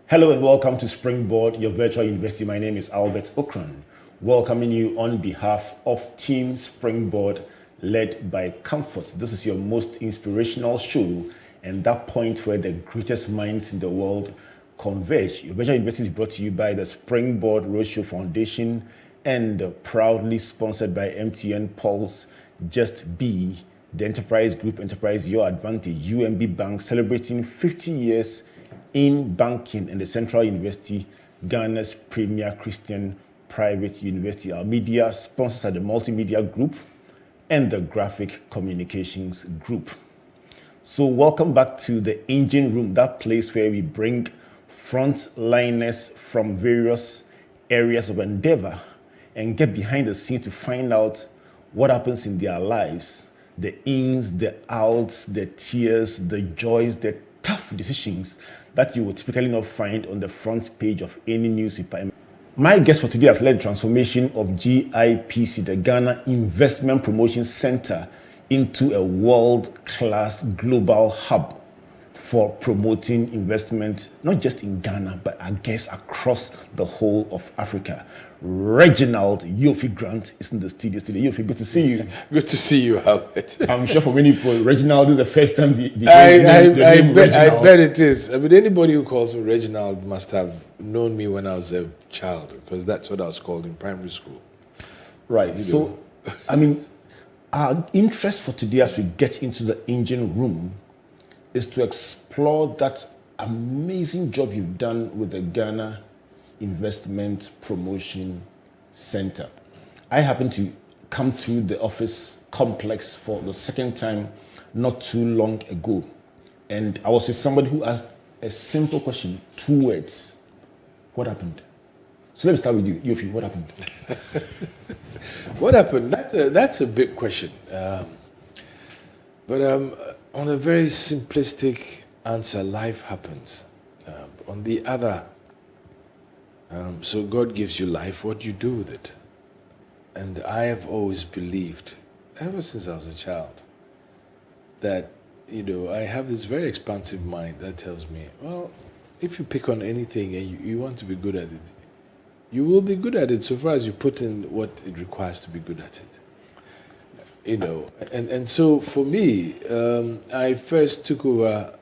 Hello and welcome to Springboard, your virtual university. My name is Albert Okran, welcoming you on behalf of Team Springboard, led by Comfort. This is your most inspirational show and that point where the greatest minds in the world converge. Your virtual university is brought to you by the Springboard Roadshow Foundation and proudly sponsored by MTN Pulse, Just Be, the Enterprise Group, Enterprise Your Advantage, UMB Bank, celebrating 50 years in banking in the Central University, Ghana's premier Christian private university. Our media sponsors are the Multimedia Group and the Graphic Communications Group. So welcome back to the Engine Room, that place where we bring frontliners from various areas of endeavor and get behind the scenes to find out what happens in their lives, the ins, the outs, the tears, the joys, the tough decisions that you would typically not find on the front page of any newspaper. My guest for today has led the transformation of GIPC, the Ghana Investment Promotion Center, into a world-class global hub for promoting investment, not just in Ghana, but I guess across the whole of Africa. Reginald Yofi Grant is in the studio today. Yofi, good to see you. Good to see you, Albert. I'm sure for many people, Reginald is the first time I bet it is. I mean, anybody who calls me Reginald must have known me when I was a child, because that's what I was called in primary school. Right. So, I mean, our interest for today as we get into the engine room is to explore that amazing job you've done with the Ghana Investment Promotion Center. I happened to come through the office complex for the second time not too long ago. And I was with somebody who asked a simple question, 2 words. What happened? So let me start with you, Yofi. What happened? What happened? That's a big question. But on a very simplistic answer, life happens. On the other, so God gives you life, what do you do with it? And I have always believed, ever since I was a child, that, I have this very expansive mind that tells me, well, if you pick on anything and you want to be good at it, you will be good at it so far as you put in what it requires to be good at it. And so for me, I first took over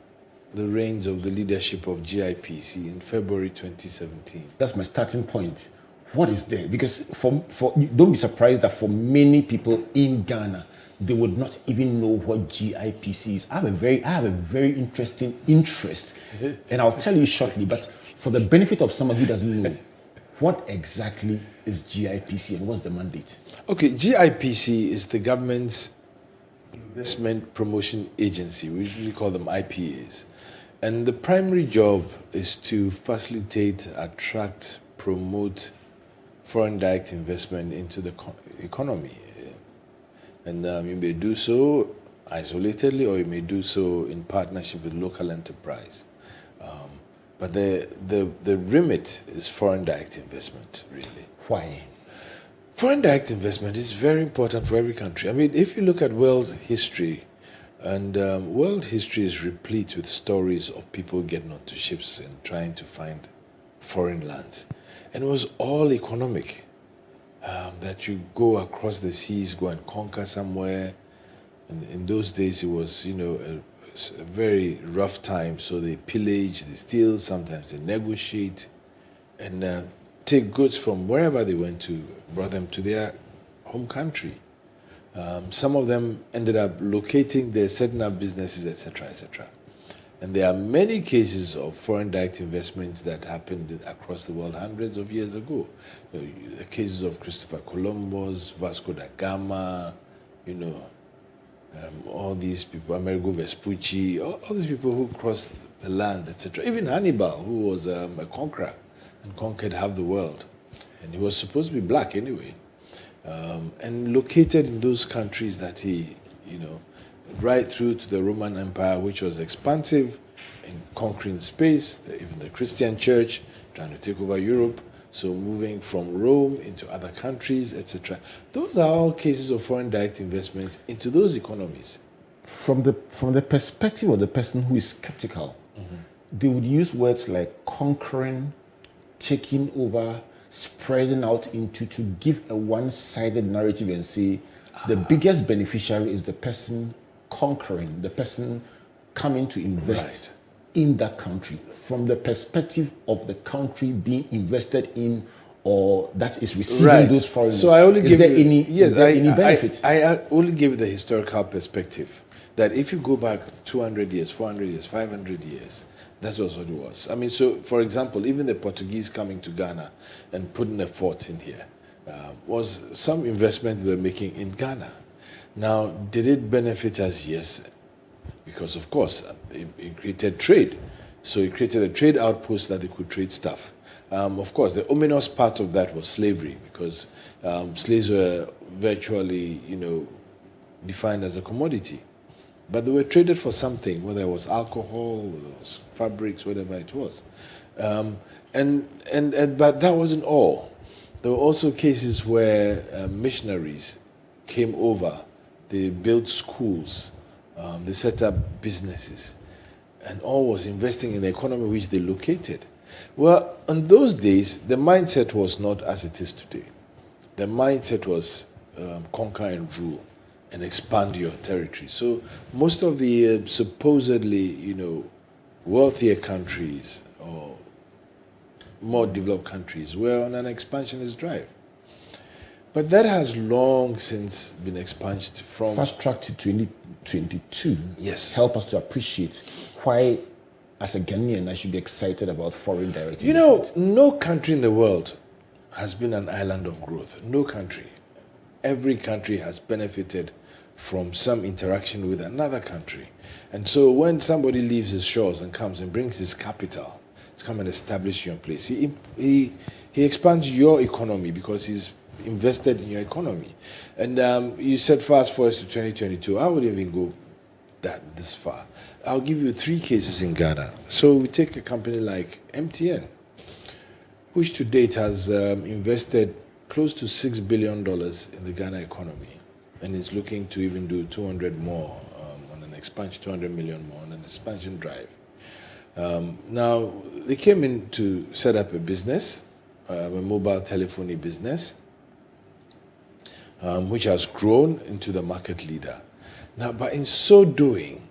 the reins of the leadership of GIPC in February 2017. That's my starting point. What is there? Because for don't be surprised that for many people in Ghana, they would not even know what GIPC is. I have a very interesting interest, and I'll tell you shortly. But for the benefit of someone who doesn't know, what exactly is GIPC and what's the mandate? Okay, GIPC is the government's investment promotion agency. We usually call them IPAs. And the primary job is to facilitate, attract, promote foreign direct investment into the economy. And you may do so isolatedly, or you may do so in partnership with local enterprise. But the remit is foreign direct investment, really. Why? Foreign direct investment is very important for every country. I mean, if you look at world history, and world history is replete with stories of people getting onto ships and trying to find foreign lands. And it was all economic, that you go across the seas, go and conquer somewhere. And in those days, it was, a very rough time. So they pillage, they steal, sometimes they negotiate, and take goods from wherever they went to, brought them to their home country. Some of them ended up locating there, setting up businesses, etc., etc. And there are many cases of foreign direct investments that happened across the world hundreds of years ago. The cases of Christopher Columbus, Vasco da Gama, all these people, Amerigo Vespucci, all these people who crossed the land, etc. Even Hannibal, who was a conqueror and conquered half the world. And he was supposed to be black anyway. And located in those countries that he, right through to the Roman Empire, which was expansive in conquering space, even the Christian church trying to take over Europe, so moving from Rome into other countries, etc. Those are all cases of foreign direct investments into those economies. From the perspective of the person who is skeptical, they would use words like conquering, taking over, spreading out into to give a one-sided narrative and say the biggest beneficiary is the person conquering, the person coming to invest in that country from the perspective of the country being invested in or that is receiving those foreigners. So I only is give there you, any, yes, is there any benefit? I only give the historical perspective that if you go back 200 years, 400 years, 500 years, that was what it was. I mean, so for example, even the Portuguese coming to Ghana and putting a fort in here was some investment they were making in Ghana. Now, did it benefit us? Yes, because of course it created trade. So it created a trade outpost that they could trade stuff. Of course, the ominous part of that was slavery, because slaves were virtually, defined as a commodity. But they were traded for something, whether it was alcohol, whether it was fabrics, whatever it was. But that wasn't all. There were also cases where missionaries came over, they built schools, they set up businesses, and all was investing in the economy which they located. Well, in those days, the mindset was not as it is today. The mindset was conquer and rule and expand your territory. So most of the supposedly, wealthier countries or more developed countries were on an expansionist drive. But that has long since been expunged from... Fast track to 2022. Yes. Help us to appreciate why, as a Ghanaian, I should be excited about foreign direct investment. No country in the world has been an island of growth. No country. Every country has benefited from some interaction with another country. And so when somebody leaves his shores and comes and brings his capital to come and establish your place, he expands your economy because he's invested in your economy. And you said fast forward to 2022. I wouldn't even go this far. I'll give you 3 cases in Ghana. So we take a company like MTN, which to date has invested close to $6 billion in the Ghana economy, and is looking to even do 200 more on an expansion, 200 million more on an expansion drive. Now, they came in to set up a business, a mobile telephony business, which has grown into the market leader. Now, but in so doing,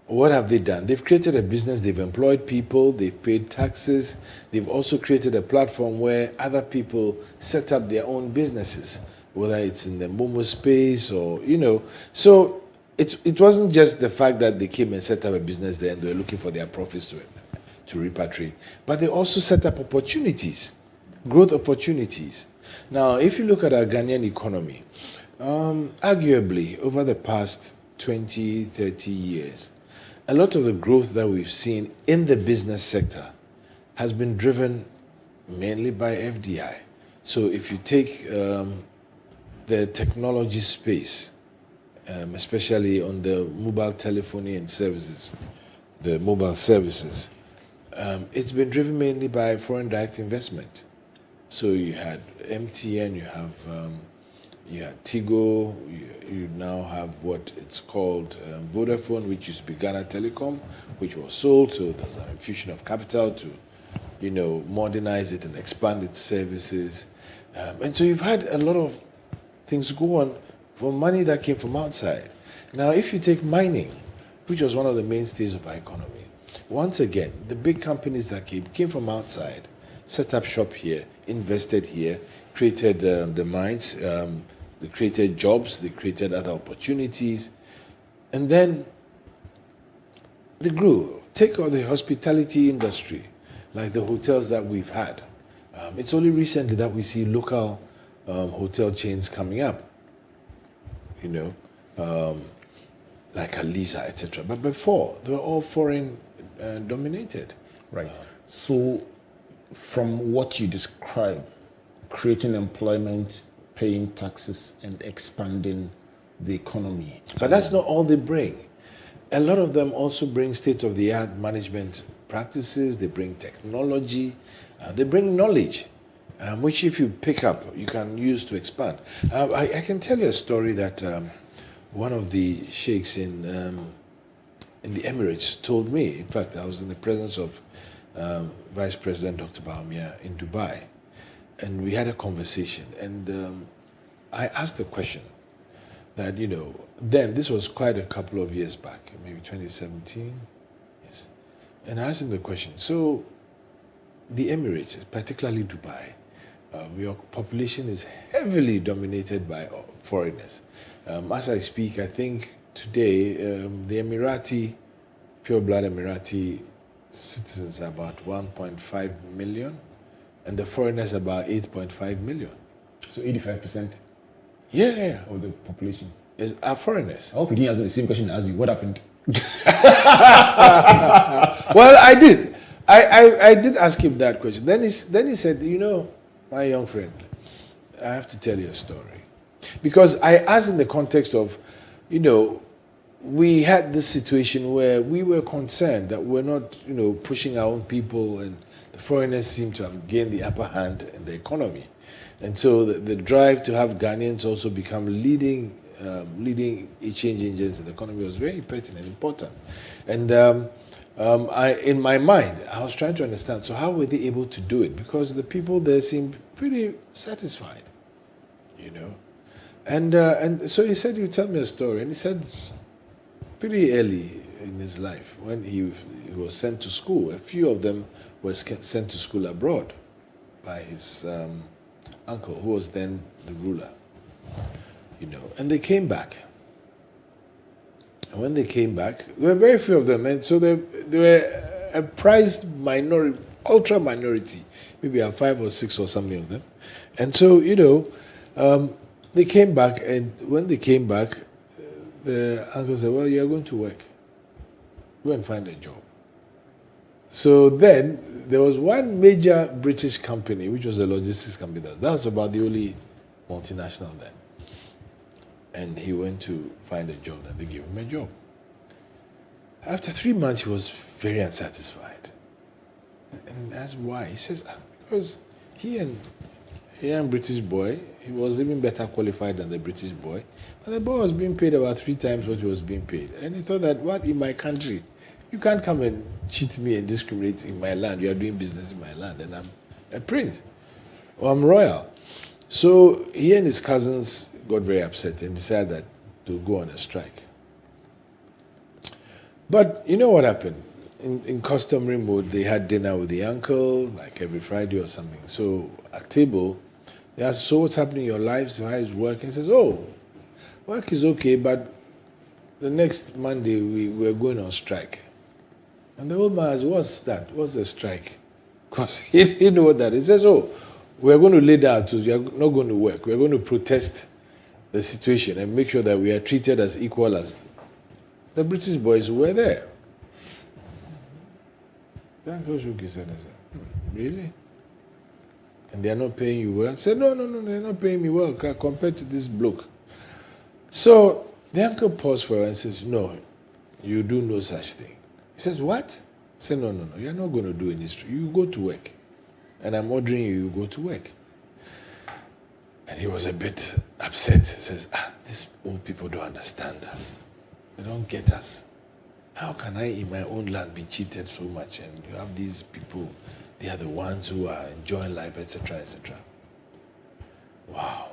what have they done? They've created a business, they've employed people, they've paid taxes, they've also created a platform where other people set up their own businesses, whether it's in the Momo space or, So it wasn't just the fact that they came and set up a business there and they were looking for their profits to repatriate, but they also set up opportunities, growth opportunities. Now, if you look at our Ghanaian economy, arguably over the past 20, 30 years, a lot of the growth that we've seen in the business sector has been driven mainly by FDI. So if you take the technology space, especially on the mobile telephony and services, the mobile services, it's been driven mainly by foreign direct investment. So you had MTN, you had Tigo, you now have what it's called Vodafone, which used to be Ghana Telecom, which was sold. So there's an infusion of capital to, modernize it and expand its services. And so you've had a lot of things go on for money that came from outside. Now, if you take mining, which was one of the mainstays of our economy, once again, the big companies that came from outside, set up shop here, invested here, created the mines, they created jobs, they created other opportunities, and then they grew. Take all the hospitality industry, like the hotels that we've had. It's only recently that we see local hotel chains coming up, like Aliza, etc. But before, they were all foreign dominated. Right. So, from what you describe, creating employment, paying taxes, and expanding the economy. But that's not all they bring. A lot of them also bring state-of-the-art management practices, they bring technology, they bring knowledge, which if you pick up, you can use to expand. I can tell you a story that one of the sheikhs in in the Emirates told me, in fact, I was in the presence of Vice President Dr. Baumia in Dubai, and we had a conversation, and I asked the question that, then this was quite a couple of years back, maybe 2017, yes, and I asked him the question, so the Emirates, particularly Dubai, your population is heavily dominated by foreigners. As I speak, I think today the Emirati, pure-blood Emirati citizens are about 1.5 million, and the foreigners about 8.5 million. So 85% Yeah. of the population Are foreigners. I hope you didn't answer the same question as you. What happened? Well, I did. I did ask him that question. Then he said, my young friend, I have to tell you a story. Because I asked in the context of, we had this situation where we were concerned that we're not, pushing our own people, and the foreigners seem to have gained the upper hand in the economy. And so the drive to have Ghanaians also become leading change engines in the economy was very pertinent and important. And in my mind, I was trying to understand, so how were they able to do it? Because the people there seemed pretty satisfied, And so he said, you tell me a story. And he said, pretty early in his life, when he was sent to school, a few of them were sent to school abroad by his uncle, who was then the ruler, and they came back. And when they came back, there were very few of them, and so they were a prized minority, ultra minority, maybe 5 or 6 or something of them. And so, they came back, and when they came back, the uncle said, well, you are going to work. Go and find a job. So then, there was one major British company, which was a logistics company. That was about the only multinational then. And he went to find a job, and they gave him a job. After 3 months, he was very unsatisfied. And that's why. He says, because he and a young British boy, he was even better qualified than the British boy, but the boy was being paid about 3 times what he was being paid. And he thought that, what, in my country? You can't come and cheat me and discriminate in my land. You are doing business in my land, and I'm a prince, or I'm royal. So he and his cousins got very upset and decided to go on a strike. But you know what happened? In customary mode, they had dinner with the uncle, like every Friday or something. So at table, they asked, so what's happening in your life? So how is work? And he says, oh, work is okay, but the next Monday we're going on strike. And the old man asked, what's that? What's the strike? Because he didn't know what that is. He says, oh, we're going to lay down tools. You're not going to work. We're going to protest the situation and make sure that we are treated as equal as the British boys who were there. The uncle shook his head and said, really? And they are not paying you well? I said, no, they're not paying me well compared to this bloke. So the uncle paused for a while and says, no, you do no such thing. He says, what? I said, no, you're not going to do any strike. You go to work. And I'm ordering you go to work. And he was a bit upset. He says, these old people don't understand us. They don't get us. How can I in my own land be cheated so much? And you have these people, they are the ones who are enjoying life, etc., etc. Wow.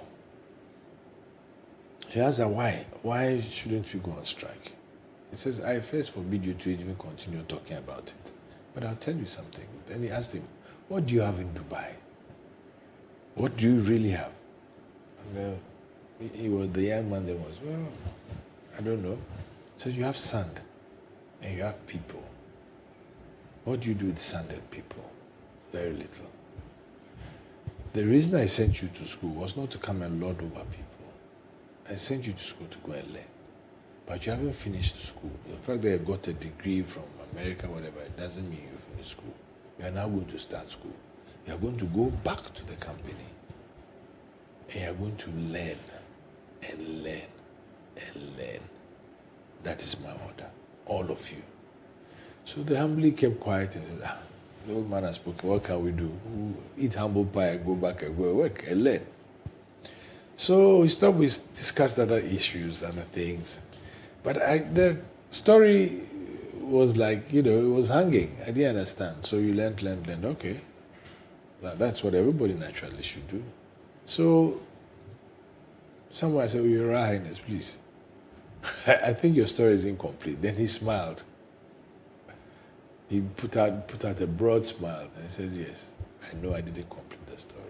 He asked her, why? Why shouldn't you go on strike? He says, I first forbid you to even continue talking about it. But I'll tell you something. Then he asked him, what do you have in Dubai? What do you really have? And he was the young man that was, well, I don't know. He says, you have sand and you have people. What do you do with sand and people? Very little. The reason I sent you to school was not to come and lord over people. I sent you to school to go and learn. But you haven't finished school. The fact that you got a degree from America, whatever, it doesn't mean you finished school. You are now going to start school. You are going to go back to the company. And you are going to learn and learn and learn. That is my order. All of you. So they humbly kept quiet and said, the old man has spoken. What can we do? We'll eat humble pie and go back and go work and learn. So we stopped. We discussed other issues, other things. But the story was like, it was hanging. I didn't understand. So you learned. Okay. That's what everybody naturally should do. So someone said, Your Highness, please. I think your story is incomplete. Then he smiled. He put out a broad smile and said, Yes, I know I didn't complete the story.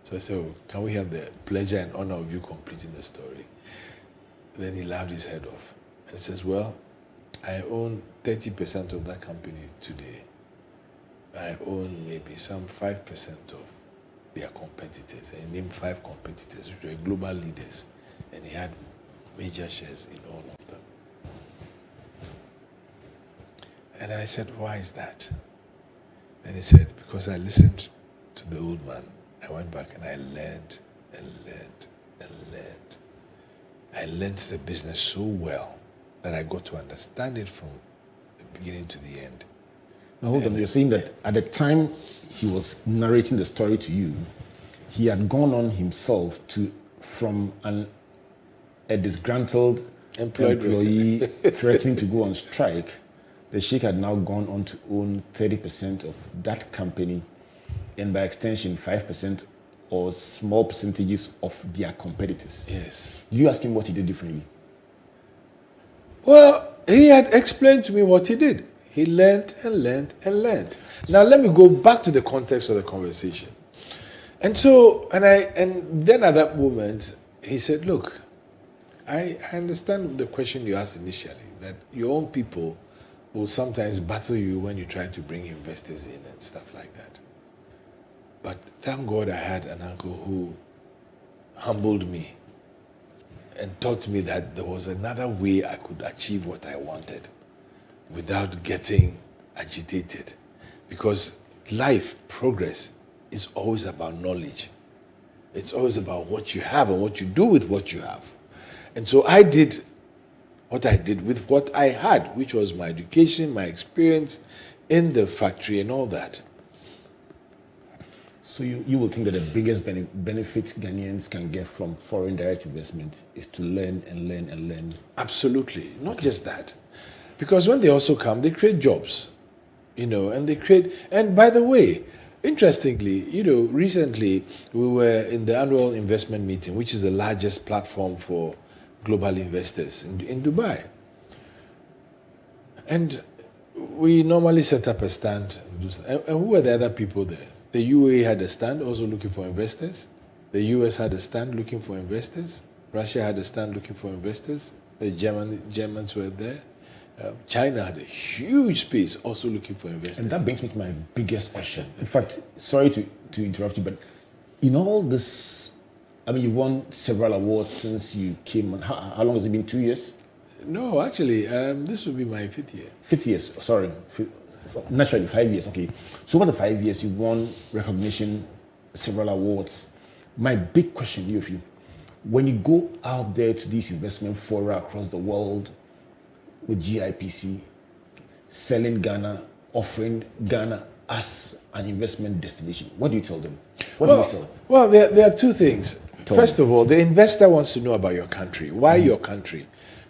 So I said, Can we have the pleasure and honor of you completing the story? Then he laughed his head off and says, Well, I own 30% of that company today. I own maybe some 5% of their competitors. And he named 5 competitors, which were global leaders. And he had major shares in all of them. And I said, Why is that? And he said, Because I listened to the old man. I went back and I learned and learned and learned. I learned the business so well that I got to understand it from the beginning to the end. Now hold on, you're saying that at the time he was narrating the story to you, he had gone on himself from a disgruntled employee threatening to go on strike. The Sheikh had now gone on to own 30% of that company, and by extension 5% or small percentages of their competitors. Yes. Did you ask him what he did differently? Well, he had explained to me what he did. He learned and learned and learned. Now let me go back to the context of the conversation. And so, and then at that moment, he said, Look, I understand the question you asked initially, that your own people will sometimes battle you when you try to bring investors in and stuff like that. But thank God I had an uncle who humbled me and taught me that there was another way I could achieve what I wanted without getting agitated. Because life, progress, is always about knowledge. It's always about what you have and what you do with what you have. And so I did what I did with what I had, which was my education, my experience in the factory and all that. So you will think that the biggest benefit Ghanaians can get from foreign direct investment is to learn and learn and learn. Absolutely. Not just that. Because when they also come, they create jobs, and they create, and by the way, interestingly, recently we were in the annual investment meeting, which is the largest platform for global investors in Dubai. And we normally set up a stand. And who were the other people there? The UAE had a stand also looking for investors. The US had a stand looking for investors. Russia had a stand looking for investors. The Germans were there. China had a huge space also looking for investors. And that brings me to my biggest question. In fact, sorry to interrupt you, but in all this, you've won several awards since you came on. How long has it been? 2 years? No, actually, this will be my 5th year. 5th year, sorry. Naturally, 5 years, okay. So over the 5 years, you've won recognition, several awards. My big question, Yofi, when you go out there to these investment fora across the world with GIPC, selling Ghana, offering Ghana as an investment destination, what do you tell them? What do you sell? Well, there are two things. First of all, the investor wants to know about your country. Why your country?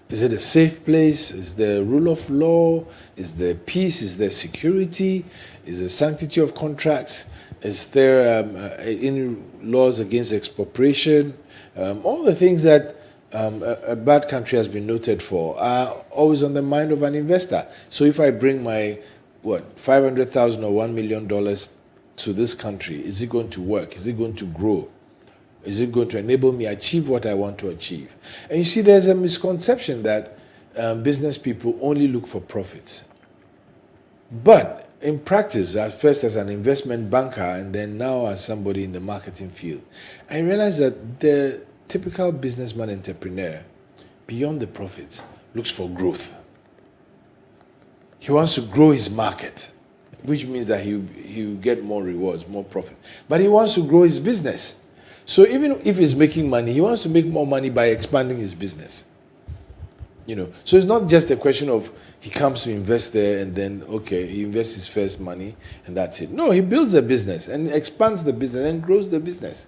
Is it a safe place? Is there rule of law? Is there peace? Is there security? Is there sanctity of contracts? Is there any laws against expropriation? All the things that a bad country has been noted for are always on the mind of an investor. So if I bring my, $500,000 or $1 million to this country, is it going to work? Is it going to grow? Is it going to enable me achieve what I want to achieve? And you see, there's a misconception that business people only look for profits. But in practice, at first as an investment banker and then now as somebody in the marketing field, I realized that the typical businessman entrepreneur, beyond the profits, looks for growth. He wants to grow his market, which means that he'll get more rewards, more profit. But he wants to grow his business. So even if he's making money, he wants to make more money by expanding his business. So it's not just a question of he comes to invest there and then, he invests his first money and that's it. No, he builds a business and expands the business and grows the business.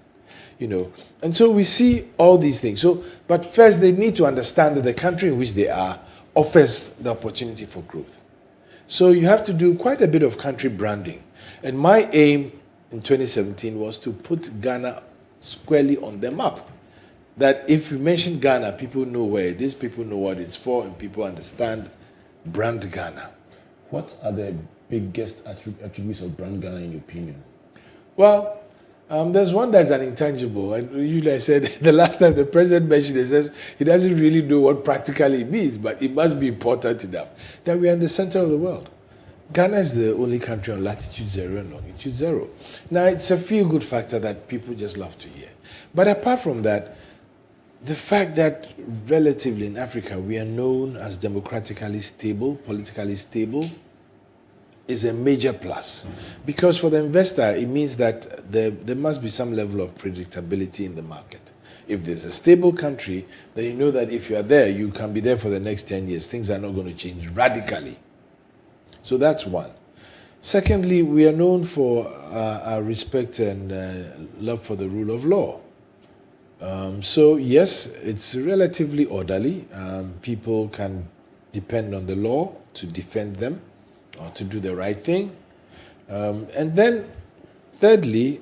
And so we see all these things. But first they need to understand that the country in which they are offers the opportunity for growth. So you have to do quite a bit of country branding. And my aim in 2017 was to put Ghana squarely on the map. That if you mention Ghana, people know where it is, people know what it's for, and people understand brand Ghana. What are the biggest attributes of brand Ghana in your opinion? Well, there's one that's an intangible. Usually I said the last time the president mentioned it, says he doesn't really know what practically it means, but it must be important enough that we are in the center of the world. Ghana is the only country on latitude 0 and longitude 0. Now, it's a feel-good factor that people just love to hear. But apart from that, the fact that relatively in Africa we are known as democratically stable, politically stable, is a major plus. Because for the investor, it means that there must be some level of predictability in the market. If there's a stable country, then you know that if you are there, you can be there for the next 10 years. Things are not going to change radically. So that's one. Secondly, we are known for our respect and love for the rule of law. So yes, it's relatively orderly. People can depend on the law to defend them or to do the right thing. And then, thirdly,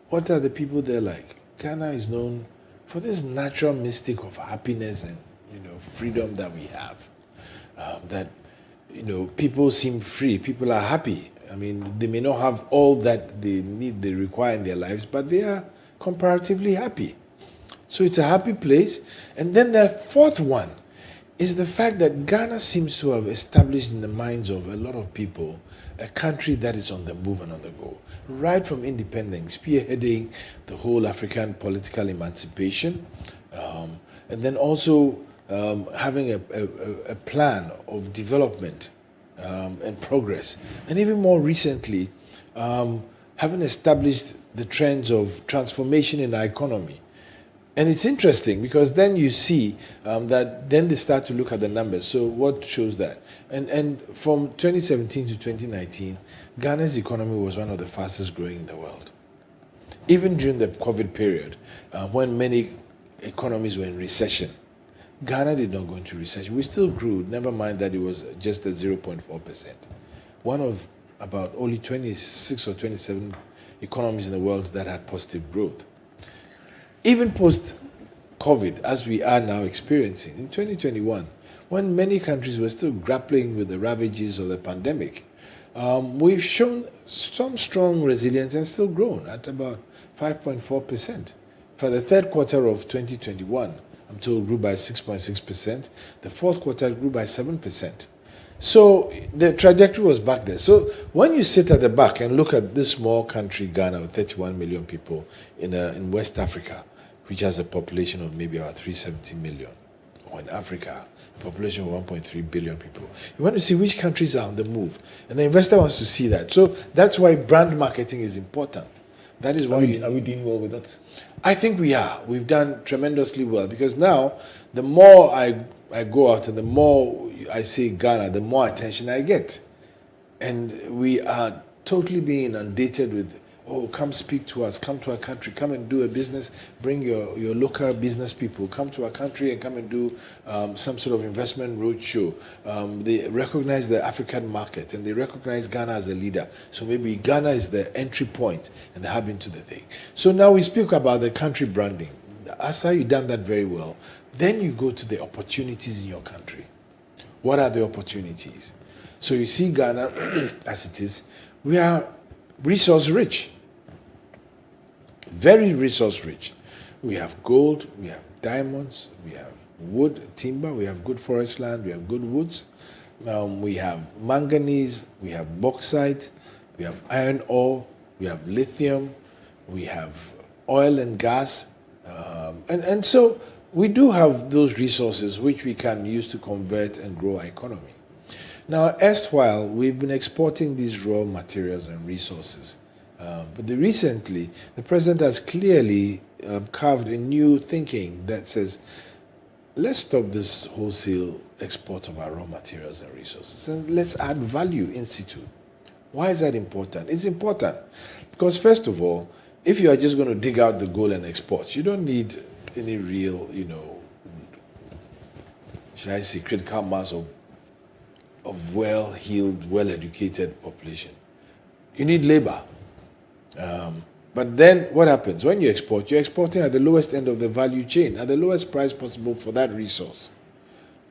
what are the people there like? Ghana is known for this natural mystic of happiness and freedom that we have. That people seem free. People are happy. I mean, they may not have all that they require in their lives, but they are comparatively happy. So it's a happy place. And then the fourth one is the fact that Ghana seems to have established in the minds of a lot of people a country that is on the move and on the go. Right from independence, spearheading the whole African political emancipation, and then also having a plan of development and progress. And even more recently, having established the trends of transformation in our economy. And it's interesting because then you see that then they start to look at the numbers. So what shows that? And from 2017 to 2019, Ghana's economy was one of the fastest growing in the world. Even during the COVID period, when many economies were in recession, Ghana did not go into recession. We still grew, never mind that it was just at 0.4%. One of about only 26 or 27 economies in the world that had positive growth. Even post-COVID, as we are now experiencing, in 2021, when many countries were still grappling with the ravages of the pandemic, we've shown some strong resilience and still grown at about 5.4%. For the third quarter of 2021, I'm told grew by 6.6%. The fourth quarter grew by 7%. So the trajectory was back there. So when you sit at the back and look at this small country, Ghana, with 31 million people in West Africa, which has a population of maybe about 370 million, or in Africa, a population of 1.3 billion people, you want to see which countries are on the move. And the investor wants to see that. So that's why brand marketing is important. That is why are we doing well with that? I think we are. We've done tremendously well because now the more I go out and the more I say Ghana, the more attention I get. And we are totally being inundated with, come speak to us, come to our country, come and do a business, bring your local business people, come to our country and come and do some sort of investment roadshow. They recognize the African market and they recognize Ghana as a leader. So maybe Ghana is the entry point and the hub into the thing. So now we speak about the country branding. After you've done that very well, then you go to the opportunities in your country. What are the opportunities? So you see Ghana as it is, we are resource rich. Very resource rich. We have gold, we have diamonds, we have wood, timber, we have good forest land, we have good woods. We have manganese, we have bauxite, we have iron ore, we have lithium, we have oil and gas. And so we do have those resources which we can use to convert and grow our economy. Now, erstwhile, we've been exporting these raw materials and resources. But recently, the president has clearly carved a new thinking that says, let's stop this wholesale export of our raw materials and resources and let's add value in situ. Why is that important? It's important because, first of all, if you are just going to dig out the gold and export, you don't need any real, should I say, critical mass of of well-heeled, well-educated population. You need labor. But then what happens? When you export, you're exporting at the lowest end of the value chain, at the lowest price possible for that resource.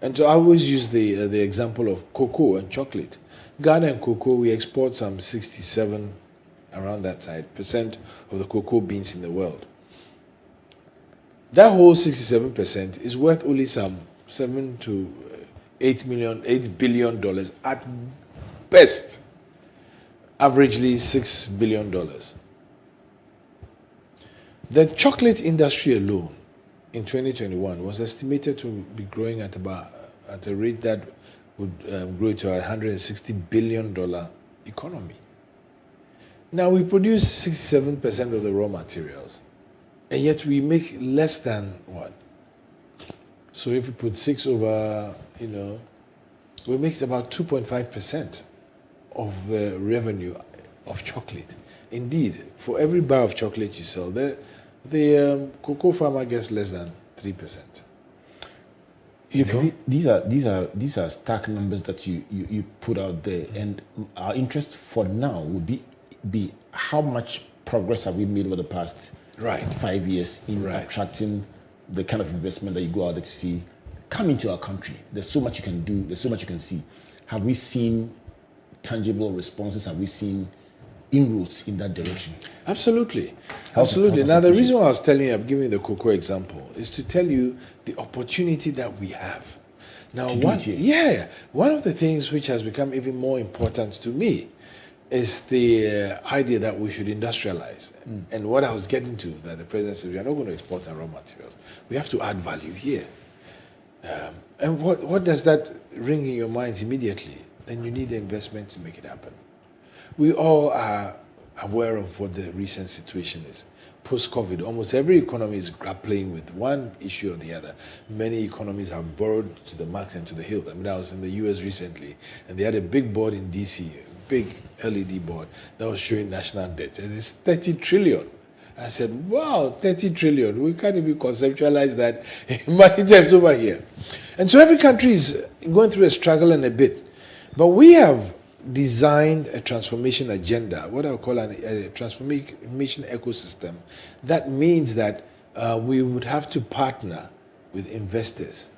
And so I always use the example of cocoa and chocolate. Ghana and cocoa, we export some 67, around that side, percent of the cocoa beans in the world. That whole 67% is worth only some $7 to $8 billion at best, averagely $6 billion. The chocolate industry alone in 2021 was estimated to be growing at a rate that would grow to a $160 billion economy. Now we produce 67% of the raw materials, and yet we make less than what? So if we put 6 over, we make about 2.5% of the revenue of chocolate. Indeed, for every bar of chocolate you sell, the cocoa farmer gets less than 3%. These are stark numbers that you put out there, and our interest for now would be how much progress have we made over the past 5 years in attracting the kind of investment that you go out there to see come into our country. There's so much you can do. There's so much you can see. Have we seen tangible responses? Have we seen inroads in that direction? Absolutely. Absolutely. Now, the reason why I was telling you, I'm giving the cocoa example, is to tell you the opportunity that we have. Now, one of the things which has become even more important to me is the idea that we should industrialize. And what I was getting to, that the president said, we are not going to export our raw materials. We have to add value here. And what does that ring in your minds immediately? Then you need the investment to make it happen. We all are aware of what the recent situation is. Post-COVID, almost every economy is grappling with one issue or the other. Many economies have borrowed to the max and to the hilt. I mean, I was in the US recently, and they had a big board in DC, big LED board that was showing national debt, and it's 30 trillion. I said, wow, 30 trillion. We can't even conceptualize that in money terms over here. And so every country is going through a struggle and a bit. But we have designed a transformation agenda, what I would call a transformation ecosystem. That means that we would have to partner with investors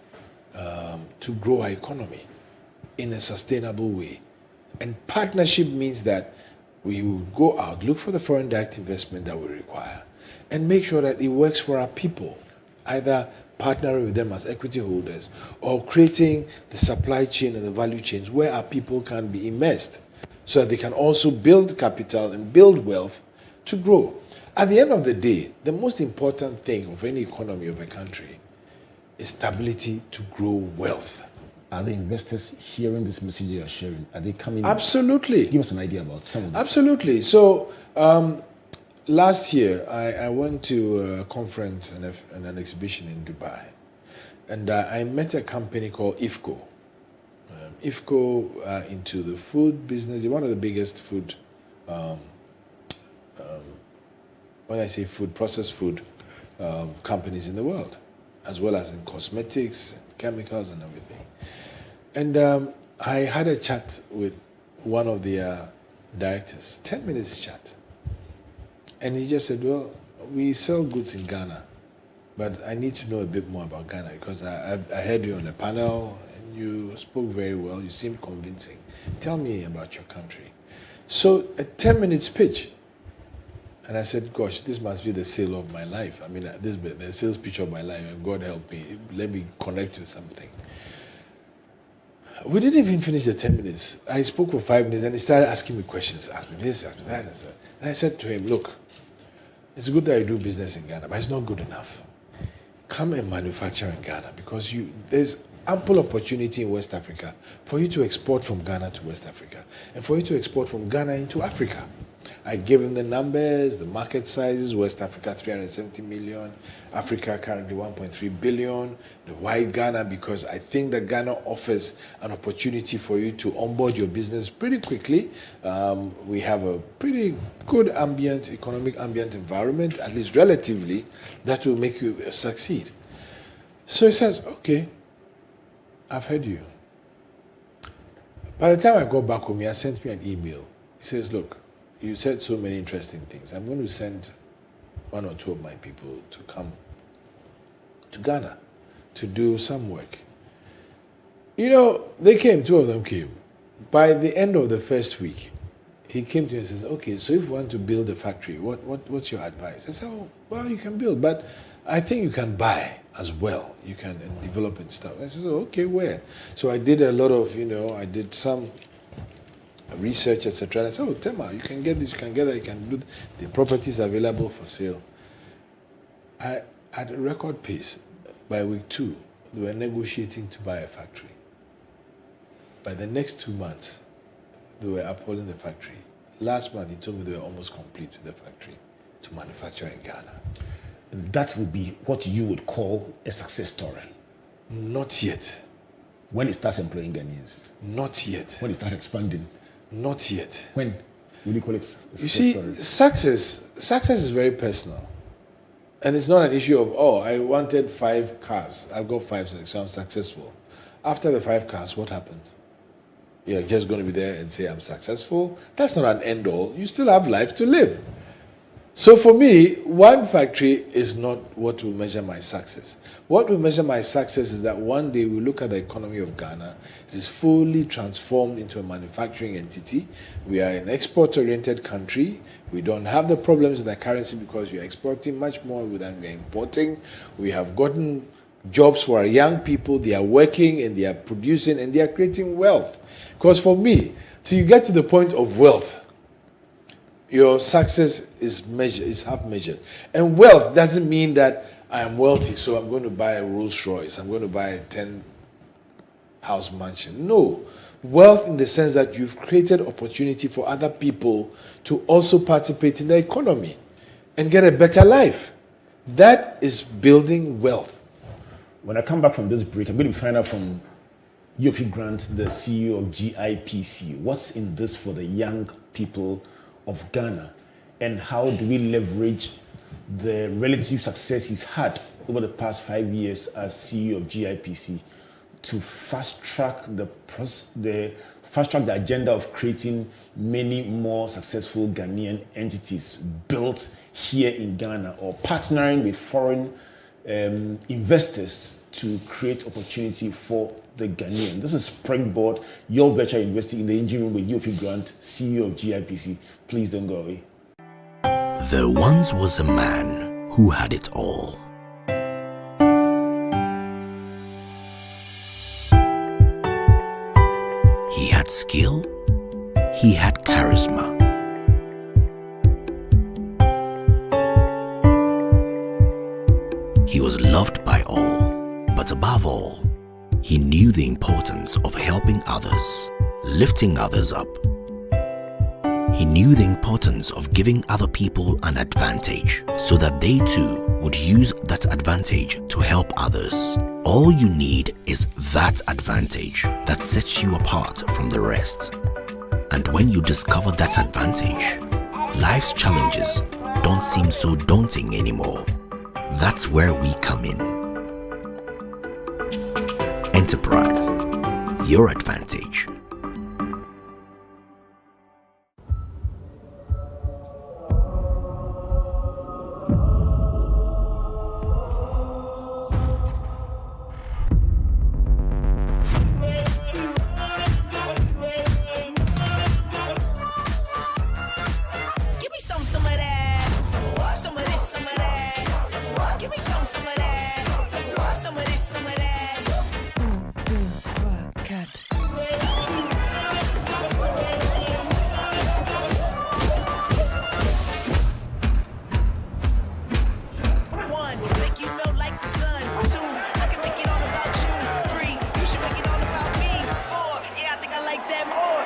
to grow our economy in a sustainable way. And partnership means that we will go out, look for the foreign direct investment that we require, and make sure that it works for our people, either partnering with them as equity holders or creating the supply chain and the value chains where our people can be immersed so that they can also build capital and build wealth to grow. At the end of the day, the most important thing of any economy of a country is stability to grow wealth. Are the investors hearing this message you are sharing? Are they coming? Absolutely. Give us an idea about some of them. Absolutely. So last year, I went to a conference and an exhibition in Dubai. And I met a company called IFCO. IFCO into the food business, one of the biggest food, when I say food, processed food companies in the world, as well as in cosmetics, chemicals and everything. And I had a chat with one of the directors, 10 minutes chat. And he just said, well, we sell goods in Ghana, but I need to know a bit more about Ghana because I heard you on a panel and you spoke very well. You seemed convincing. Tell me about your country. So a 10 minutes pitch. And I said, gosh, this must be the sale of my life. I mean, this is the sales pitch of my life. And God help me. Let me connect with something. We didn't even finish the 10 minutes. I spoke for 5 minutes and he started asking me questions. Ask me this, ask me that. And I said to him, look, it's good that you do business in Ghana, but it's not good enough. Come and manufacture in Ghana because there's ample opportunity in West Africa for you to export from Ghana to West Africa and for you to export from Ghana into Africa. I gave him the numbers, the market sizes, West Africa 370 million, Africa currently 1.3 billion. Why Ghana? Because I think that Ghana offers an opportunity for you to onboard your business pretty quickly. We have a pretty good economic ambient environment, at least relatively, that will make you succeed. So he says, okay, I've heard you. By the time I got back home, he sent me an email. He says, look, you said so many interesting things. I'm going to send one or two of my people to come to Ghana to do some work. They came, two of them came. By the end of the first week, he came to me and says, okay, so if you want to build a factory, what's your advice? I said, well, you can build, but I think you can buy as well. You can develop and stuff. I said, okay, where? So I did a lot of, I did some research, etc. And I said, Tema, you can get this, you can get that, you can do the properties available for sale. At a record pace, by week 2, they were negotiating to buy a factory. By the next 2 months, they were upholding the factory. Last month, he told me they were almost complete with the factory to manufacture in Ghana. That would be what you would call a success story. Not yet. When it starts employing Ghanaians? Not yet. When it starts expanding? Not yet. When would you call it a success story? Success is very personal. And it's not an issue of, I wanted 5 cars. I've got 5, so I'm successful. After the 5 cars, what happens? You're just going to be there and say, I'm successful. That's not an end all. You still have life to live. So for me, one factory is not what will measure my success. What will measure my success is that one day we look at the economy of Ghana. It is fully transformed into a manufacturing entity. We are an export-oriented country. We don't have the problems in the currency because we are exporting much more than we are importing. We have gotten jobs for our young people. They are working and they are producing and they are creating wealth. Because for me, till you get to the point of wealth, your success is half measured. And wealth doesn't mean that I am wealthy, so I'm going to buy a Rolls Royce. I'm going to buy a 10-house mansion. No. Wealth in the sense that you've created opportunity for other people to also participate in the economy and get a better life. That is building wealth. When I come back from this break, I'm going to find out from Yofi Grant, the CEO of GIPC, what's in this for the young people of Ghana, and how do we leverage the relative success he's had over the past 5 years as CEO of GIPC to fast track the agenda of creating many more successful Ghanaian entities built here in Ghana, or partnering with foreign investors to create opportunity for the Ghanaian. This is Springboard, your virtual university in the engine room with Yofi Grant, CEO of GIPC. Please don't go away. There once was a man who had it all. He had skill, he had charisma. He was loved by all, but above all, he knew the importance of helping others, lifting others up. He knew the importance of giving other people an advantage so that they too would use that advantage to help others. All you need is that advantage that sets you apart from the rest. And when you discover that advantage, life's challenges don't seem so daunting anymore. That's where we come in. Enterprise, your advantage. Give me some of that. Some of this, some of that. Give me some of that. Some of this, some of that. One, make you melt like the sun. Two, I can make it all about you. Three, you should make it all about me. Four, yeah, I think I like that more.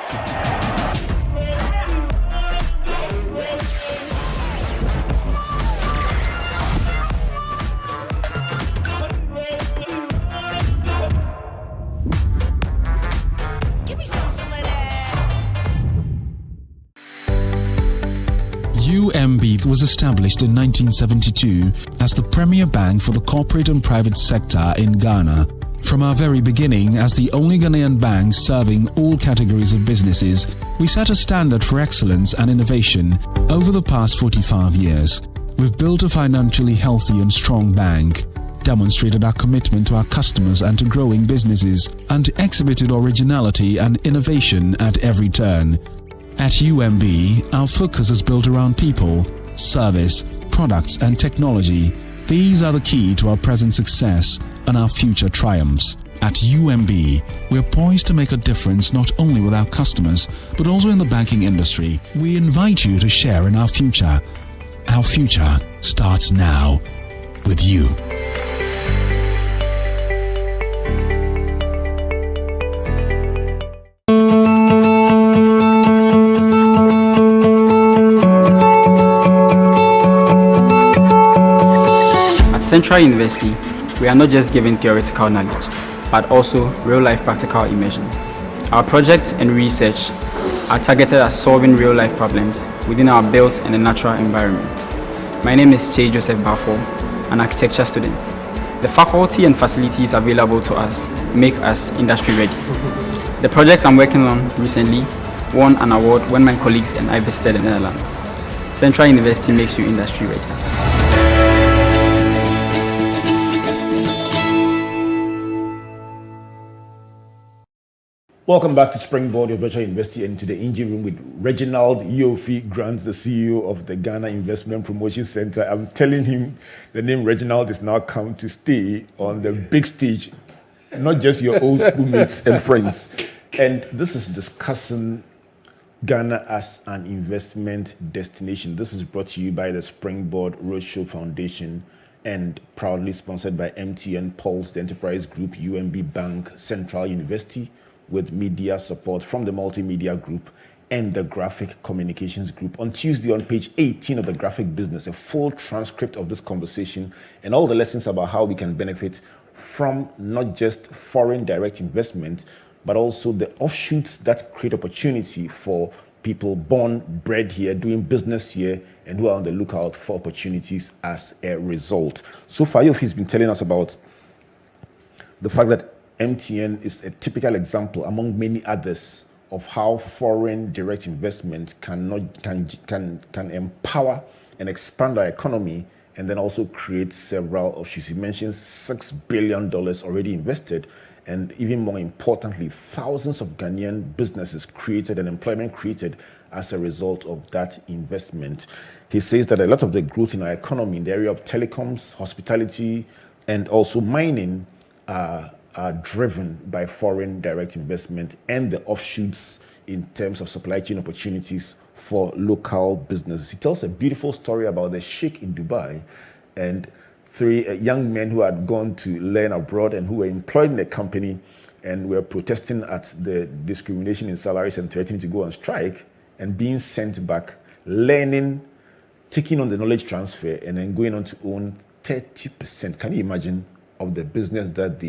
Give me some of that. UMB was established in 1972 as the premier bank for the corporate and private sector in Ghana From our very beginning, as the only Ghanaian bank serving all categories of businesses, we set a standard for excellence and innovation. Over the past 45 years, we've built a financially healthy and strong bank, demonstrated our commitment to our customers and to growing businesses, and exhibited originality and innovation at every turn. At UMB, our focus is built around people, service, products and technology. These are the key to our present success and our future triumphs. At UMB, we're poised to make a difference not only with our customers, but also in the banking industry. We invite you to share in our future. Our future starts now with you. Central University, we are not just giving theoretical knowledge, but also real-life practical immersion. Our projects and research are targeted at solving real-life problems within our built and a natural environment. My name is Che Joseph Bafo, an architecture student. The faculty and facilities available to us make us industry ready. The projects I'm working on recently won an award when my colleagues and I visited the Netherlands. Central University makes you industry ready. Welcome back to Springboard, your virtual university, and to the engine room with Reginald Yofi Grant, the CEO of the Ghana Investment Promotion Center. I'm telling him the name Reginald is now come to stay on the big stage, not just your old schoolmates and friends. And this is discussing Ghana as an investment destination. This is brought to you by the Springboard Roadshow Foundation and proudly sponsored by MTN Pulse, the Enterprise Group, UMB Bank, Central University, with media support from the Multimedia Group and the Graphic Communications Group. On Tuesday, on page 18 of the Graphic Business, a full transcript of this conversation and all the lessons about how we can benefit from not just foreign direct investment, but also the offshoots that create opportunity for people born, bred here, doing business here, and who are on the lookout for opportunities as a result. So far, Yofi's been telling us about the fact that MTN is a typical example among many others of how foreign direct investment can empower and expand our economy and then also create several offshoots. He mentions $6 billion already invested, and even more importantly, thousands of Ghanaian businesses created and employment created as a result of that investment. He says that a lot of the growth in our economy in the area of telecoms, hospitality, and also mining are driven by foreign direct investment and the offshoots in terms of supply chain opportunities for local businesses. He tells a beautiful story about the sheikh in Dubai and three young men who had gone to learn abroad and who were employed in the company and were protesting at the discrimination in salaries and threatening to go on strike and being sent back, learning, taking on the knowledge transfer, and then going on to own 30%. Can you imagine of the business that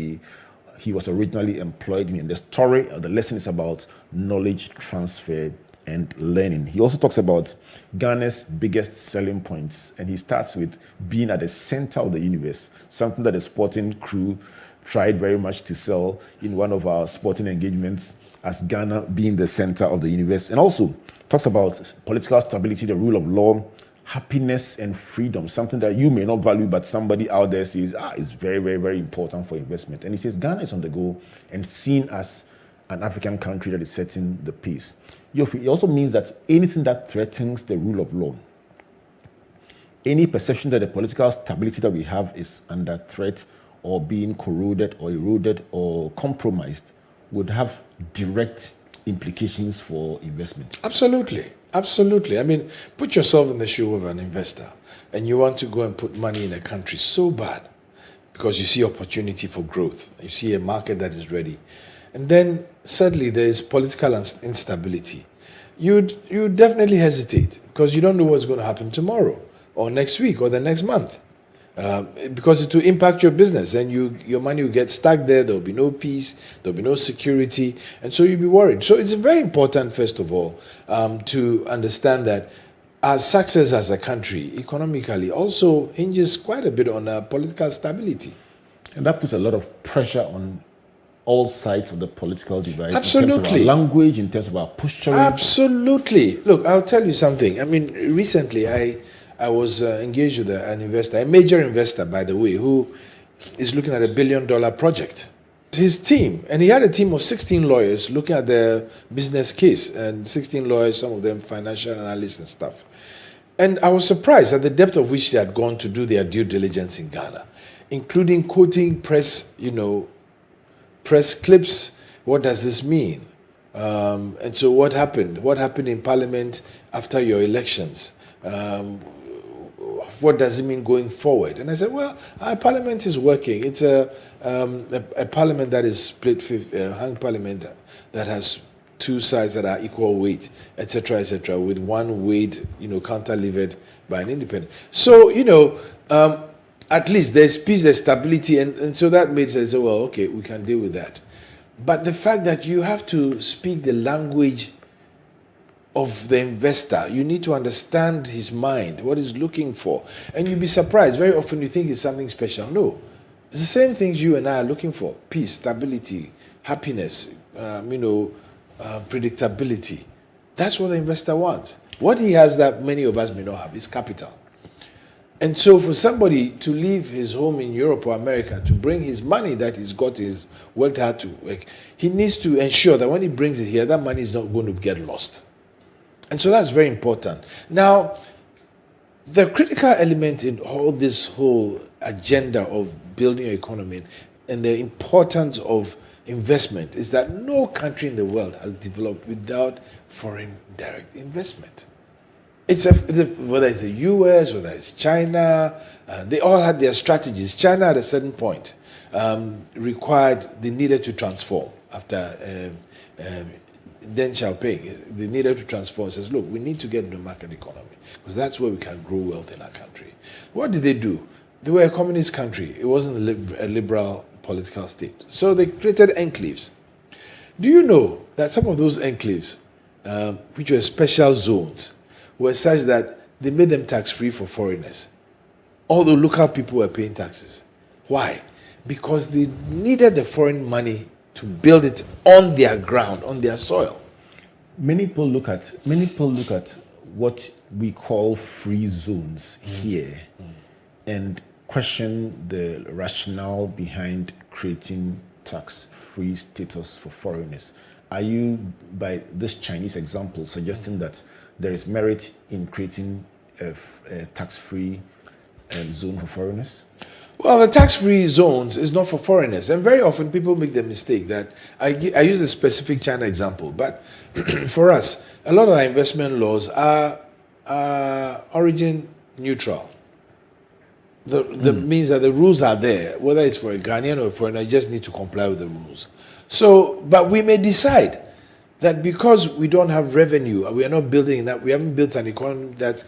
he was originally employed in? The story or the lesson is about knowledge transfer and learning. He also talks about Ghana's biggest selling points, and he starts with being at the center of the universe, something that the sporting crew tried very much to sell in one of our sporting engagements, as Ghana being the center of the universe. And also talks about political stability, the rule of law, happiness and freedom, something that you may not value, but somebody out there says, is very, very, very important for investment. And he says Ghana is on the go and seen as an African country that is setting the pace. It also means that anything that threatens the rule of law, any perception that the political stability that we have is under threat or being corroded or eroded or compromised, would have direct implications for investment. Absolutely. Absolutely. I mean, put yourself in the shoe of an investor and you want to go and put money in a country so bad because you see opportunity for growth. You see a market that is ready. And then suddenly there is political instability. You'd definitely hesitate because you don't know what's going to happen tomorrow or next week or the next month. Because it will impact your business and your money will get stuck there. There will be no peace. There will be no security. And so you'll be worried. So it's very important, first of all, to understand that our success as a country economically also hinges quite a bit on political stability. And that puts a lot of pressure on all sides of the political divide. Absolutely. In terms of our language, in terms of our posturing. Absolutely. Look, I'll tell you something. I mean, recently I was engaged with an investor, a major investor, by the way, who is looking at $1 billion project. His team, and he had a team of 16 lawyers looking at the business case, and 16 lawyers, some of them financial analysts and stuff. And I was surprised at the depth of which they had gone to do their due diligence in Ghana, including quoting press clips. What does this mean? And so what happened? What happened in Parliament after your elections? What does it mean going forward? And I said, well, our Parliament is working. It's a Parliament that is split, hung Parliament that has two sides that are equal weight, etc., with one weight, counter-levered by an independent. So, at least there's peace, there's stability, and so that made sense. Well, okay, we can deal with that. But the fact that you have to speak the language of the investor, you need to understand his mind, what he's looking for. And you'll be surprised. Very often you think it's something special. No. It's the same things you and I are looking for. Peace, stability, happiness, predictability. That's what the investor wants. What he has that many of us may not have is capital. And so for somebody to leave his home in Europe or America to bring his money that he's got, he's worked hard to work, he needs to ensure that when he brings it here, that money is not going to get lost. And so that's very important. Now, the critical element in all this whole agenda of building an economy and the importance of investment is that no country in the world has developed without foreign direct investment. Whether it's the US, whether it's China, they all had their strategies. China at a certain point they needed to transform after Deng Xiaoping. They needed to transform. Says, look, we need to get into the market economy because that's where we can grow wealth in our country. What did they do? They were a communist country. It wasn't a liberal political state. So they created enclaves. Do you know that some of those enclaves, which were special zones, were such that they made them tax-free for foreigners? Although local people were paying taxes. Why? Because they needed the foreign money to build it on their ground, on their soil. Many people look at what we call free zones here and question the rationale behind creating tax-free status for foreigners. Are you, by this Chinese example, suggesting that there is merit in creating a tax-free zone for foreigners? Well, the tax-free zones is not for foreigners. And very often people make the mistake that I use a specific China example, but for us, a lot of our investment laws are origin neutral. The means that the rules are there, whether it's for a Ghanaian or a foreigner, you just need to comply with the rules. So, but we may decide that because we don't have revenue, we are not building enough, we haven't built an economy that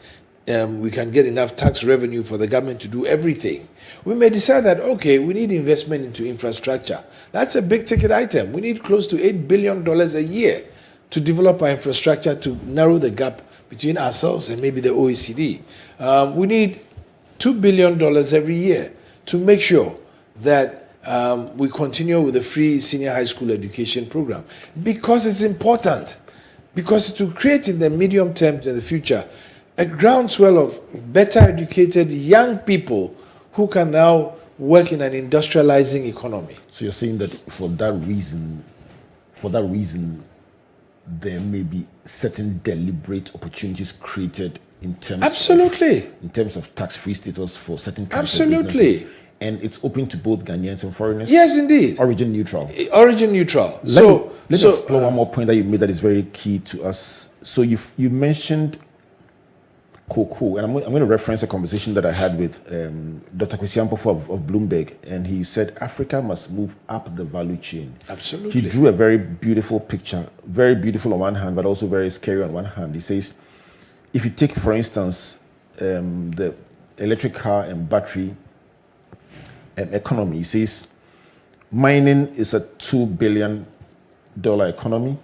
we can get enough tax revenue for the government to do everything. We may decide that, okay, we need investment into infrastructure. That's a big ticket item. We need close to $8 billion a year to develop our infrastructure to narrow the gap between ourselves and maybe the OECD. We need $2 billion every year to make sure that we continue with the free senior high school education program because it's important. Because to create in the medium term in the future a groundswell of better educated young people who can now work in an industrializing economy. So you're saying that for that reason, there may be certain deliberate opportunities created in terms of tax-free status for certain kinds of businesses. And it's open to both Ghanaians and foreigners? Yes, indeed. Origin neutral. Origin neutral. Let me explore one more point that you made that is very key to us. So you mentioned cocoa, and I'm going to reference a conversation that I had with Dr. Kwesi Ampofo of Bloomberg, and he said Africa must move up the value chain. Absolutely. He drew a very beautiful picture, very beautiful on one hand, but also very scary on one hand. He says, if you take, for instance, the electric car and battery economy, he says mining is a $2 billion economy.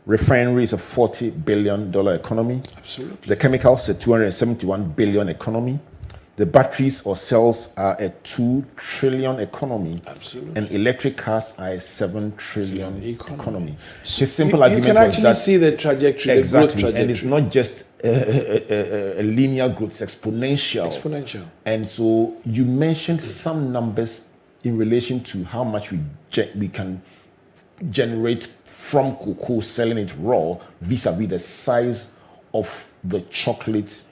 Refinery is a $40 billion economy. Absolutely. The chemicals is a $271 billion economy. The batteries or cells are a 2 trillion economy. Absolutely. And electric cars are a 7 trillion economy. So His simple you argument can was actually that see the trajectory, exactly, the growth trajectory. and it's not just a linear growth; it's exponential. Exponential. And so you mentioned some numbers in relation to how much we can generate from cocoa, selling it raw, vis-a-vis the size of the chocolate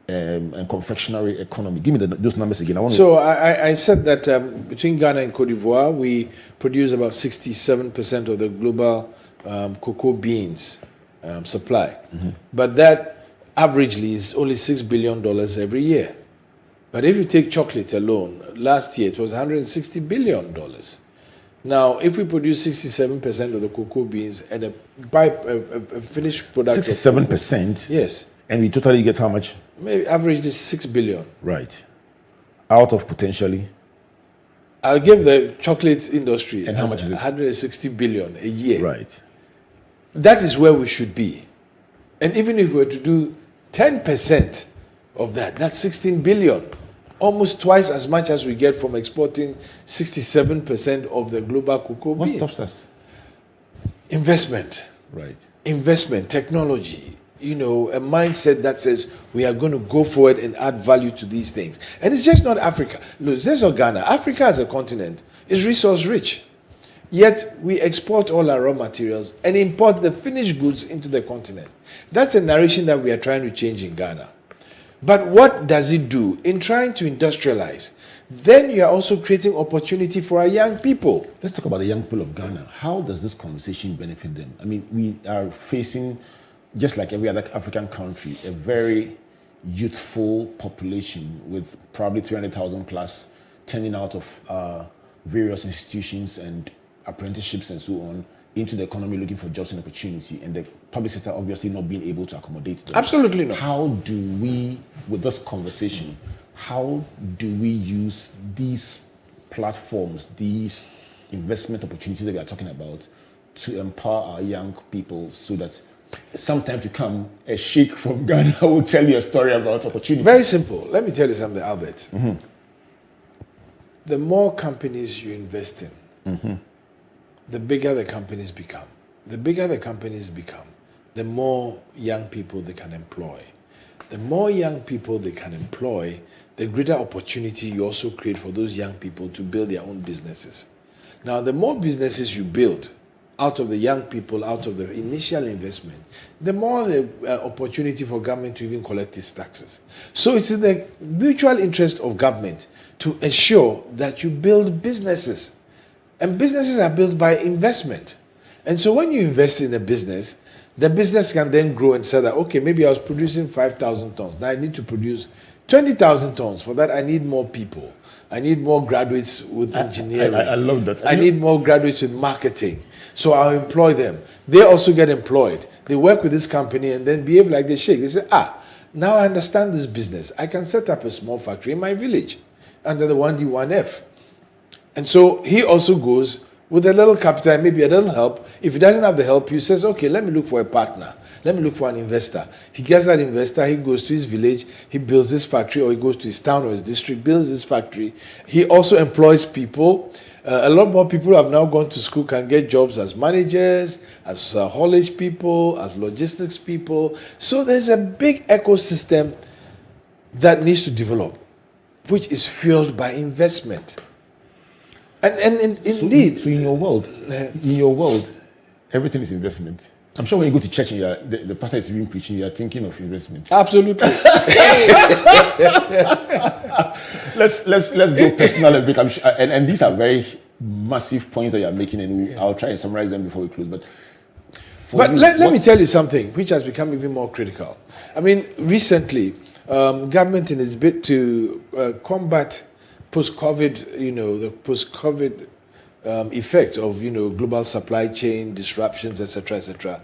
and confectionery economy. Give me those numbers again. I said that between Ghana and Cote d'Ivoire, we produce about 67% of the global cocoa beans supply. But that averagely is only $6 billion every year. But if you take chocolate alone, last year it was $160 billion. Now, if we produce 67% of the cocoa beans and a finished product 67%? Yes. And we totally get how much? Maybe averagely $6 billion. Right. Out of potentially? I'll give the chocolate industry and how much is it? 160 billion a year. Right. That is where we should be. And even if we were to do 10% of that, that's 16 billion. Almost twice as much as we get from exporting 67% of the global cocoa bean. What stops us? Investment. Right. Investment, technology, a mindset that says we are going to go forward and add value to these things. And it's just not Africa. Look, it's just not Ghana. Africa as a continent is resource rich. Yet we export all our raw materials and import the finished goods into the continent. That's a narration that we are trying to change in Ghana. But what does it do? In trying to industrialize, then you are also creating opportunity for our young people. Let's talk about the young people of Ghana. How does this conversation benefit them? I mean, we are facing, just like every other African country, a very youthful population with probably 300,000 plus turning out of various institutions and apprenticeships and so on into the economy looking for jobs and opportunity, and the public sector obviously not being able to accommodate them. Absolutely not. How do we, with this conversation, how do we use these platforms, these investment opportunities that we are talking about, to empower our young people so that sometime to come, a sheikh from Ghana will tell you a story about opportunity? Very simple. Let me tell you something, Albert. The more companies you invest in, the bigger the companies become. The bigger the companies become, the more young people they can employ. The more young people they can employ, the greater opportunity you also create for those young people to build their own businesses. Now, the more businesses you build out of the young people, out of the initial investment, the more the opportunity for government to even collect these taxes. So it's in the mutual interest of government to ensure that you build businesses. And businesses are built by investment. And so when you invest in a business, the business can then grow and say that, okay, maybe I was producing 5,000 tons. Now I need to produce 20,000 tons. For that, I need more people. I need more graduates with engineering. I love that. I need more graduates with marketing. So I'll employ them. They also get employed. They work with this company and then behave like they shake. They say, now I understand this business. I can set up a small factory in my village under the 1D1F. And so he also goes with a little capital, maybe a little help. If he doesn't have the help, he says, okay, let me look for a partner. Let me look for an investor. He gets that investor, he goes to his village, he builds this factory, or he goes to his town or his district, builds this factory. He also employs people. A lot more people who have now gone to school can get jobs as managers, as haulage people, as logistics people. So there's a big ecosystem that needs to develop, which is fueled by investment. And indeed, so in your world, everything is investment. I'm sure when you go to church and the pastor is even preaching, you are thinking of investment. Absolutely. let's go personal a bit. I'm sure, and these are very massive points that you are making, and I'll try and summarize them before we close. But let me tell you something which has become even more critical. I mean, recently, government in its bid to combat post-COVID, the post-COVID effect of, global supply chain disruptions, etc.,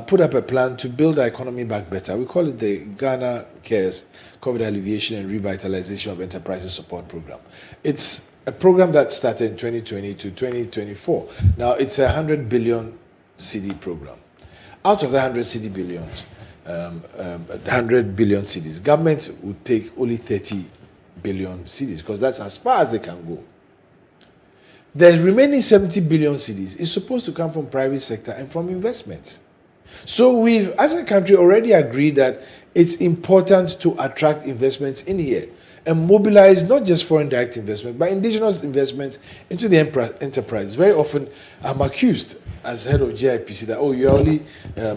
put up a plan to build our economy back better. We call it the Ghana Cares COVID Alleviation and Revitalization of Enterprises Support Program. It's a program that started in 2020 to 2024. Now, it's a 100 billion CD program. Out of the 100 billion cedis, government would take only 30 billion cedis, because that's as far as they can go. The remaining 70 billion cedis is supposed to come from private sector and from investments. So we've, as a country, already agreed that it's important to attract investments in here and mobilize not just foreign direct investment, but indigenous investments into the enterprise. Very often, I'm accused as head of GIPC that, oh, you're only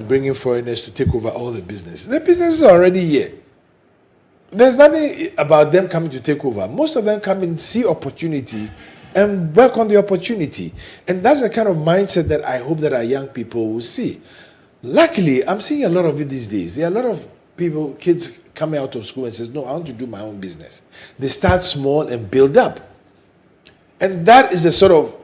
bringing foreigners to take over all the business. The business is already here. There's nothing about them coming to take over. Most of them come and see opportunity and work on the opportunity. And that's the kind of mindset that I hope that our young people will see. Luckily, I'm seeing a lot of it these days. There are a lot of people, kids coming out of school and says, no, I want to do my own business. They start small and build up. And that is the sort of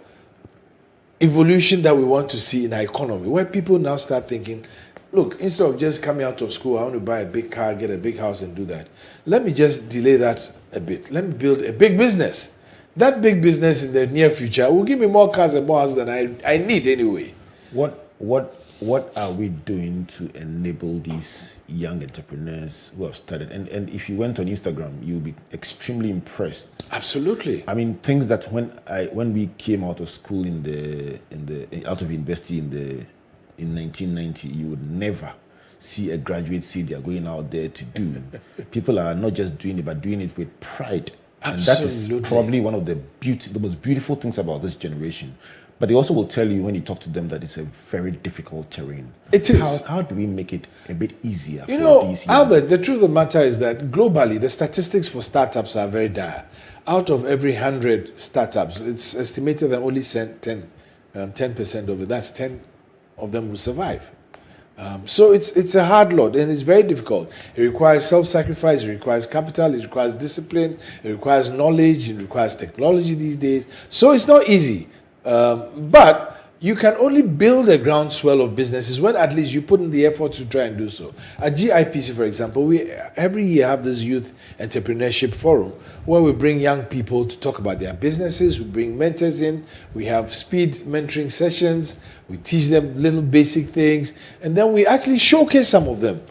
evolution that we want to see in our economy, where people now start thinking, look, instead of just coming out of school, I want to buy a big car, get a big house and do that. Let me just delay that a bit. Let me build a big business. That big business in the near future will give me more cars and more houses than I need anyway. What are we doing to enable these young entrepreneurs who have started? And if you went on Instagram, you'll be extremely impressed. Absolutely. I mean, things that when we came out of school out of university in 1990, you would never see a graduate say they are going out there to do. People are not just doing it, but doing it with pride. Absolutely. And that is probably one of the most beautiful things about this generation. But they also will tell you when you talk to them that it's a very difficult terrain. It is. How do we make it a bit easier You for know, these young Albert, the truth of the matter is that globally, the statistics for startups are very dire. Out of every 100 startups, it's estimated that only 10% of it, that's 10 of them will survive. So it's a hard load and it's very difficult. It requires self-sacrifice, it requires capital, it requires discipline, it requires knowledge, it requires technology these days. So it's not easy. But you can only build a groundswell of businesses when at least you put in the effort to try and do so. At GIPC, for example, we every year have this youth entrepreneurship forum where we bring young people to talk about their businesses. We bring mentors in. We have speed mentoring sessions. We teach them little basic things. And then we actually showcase some of them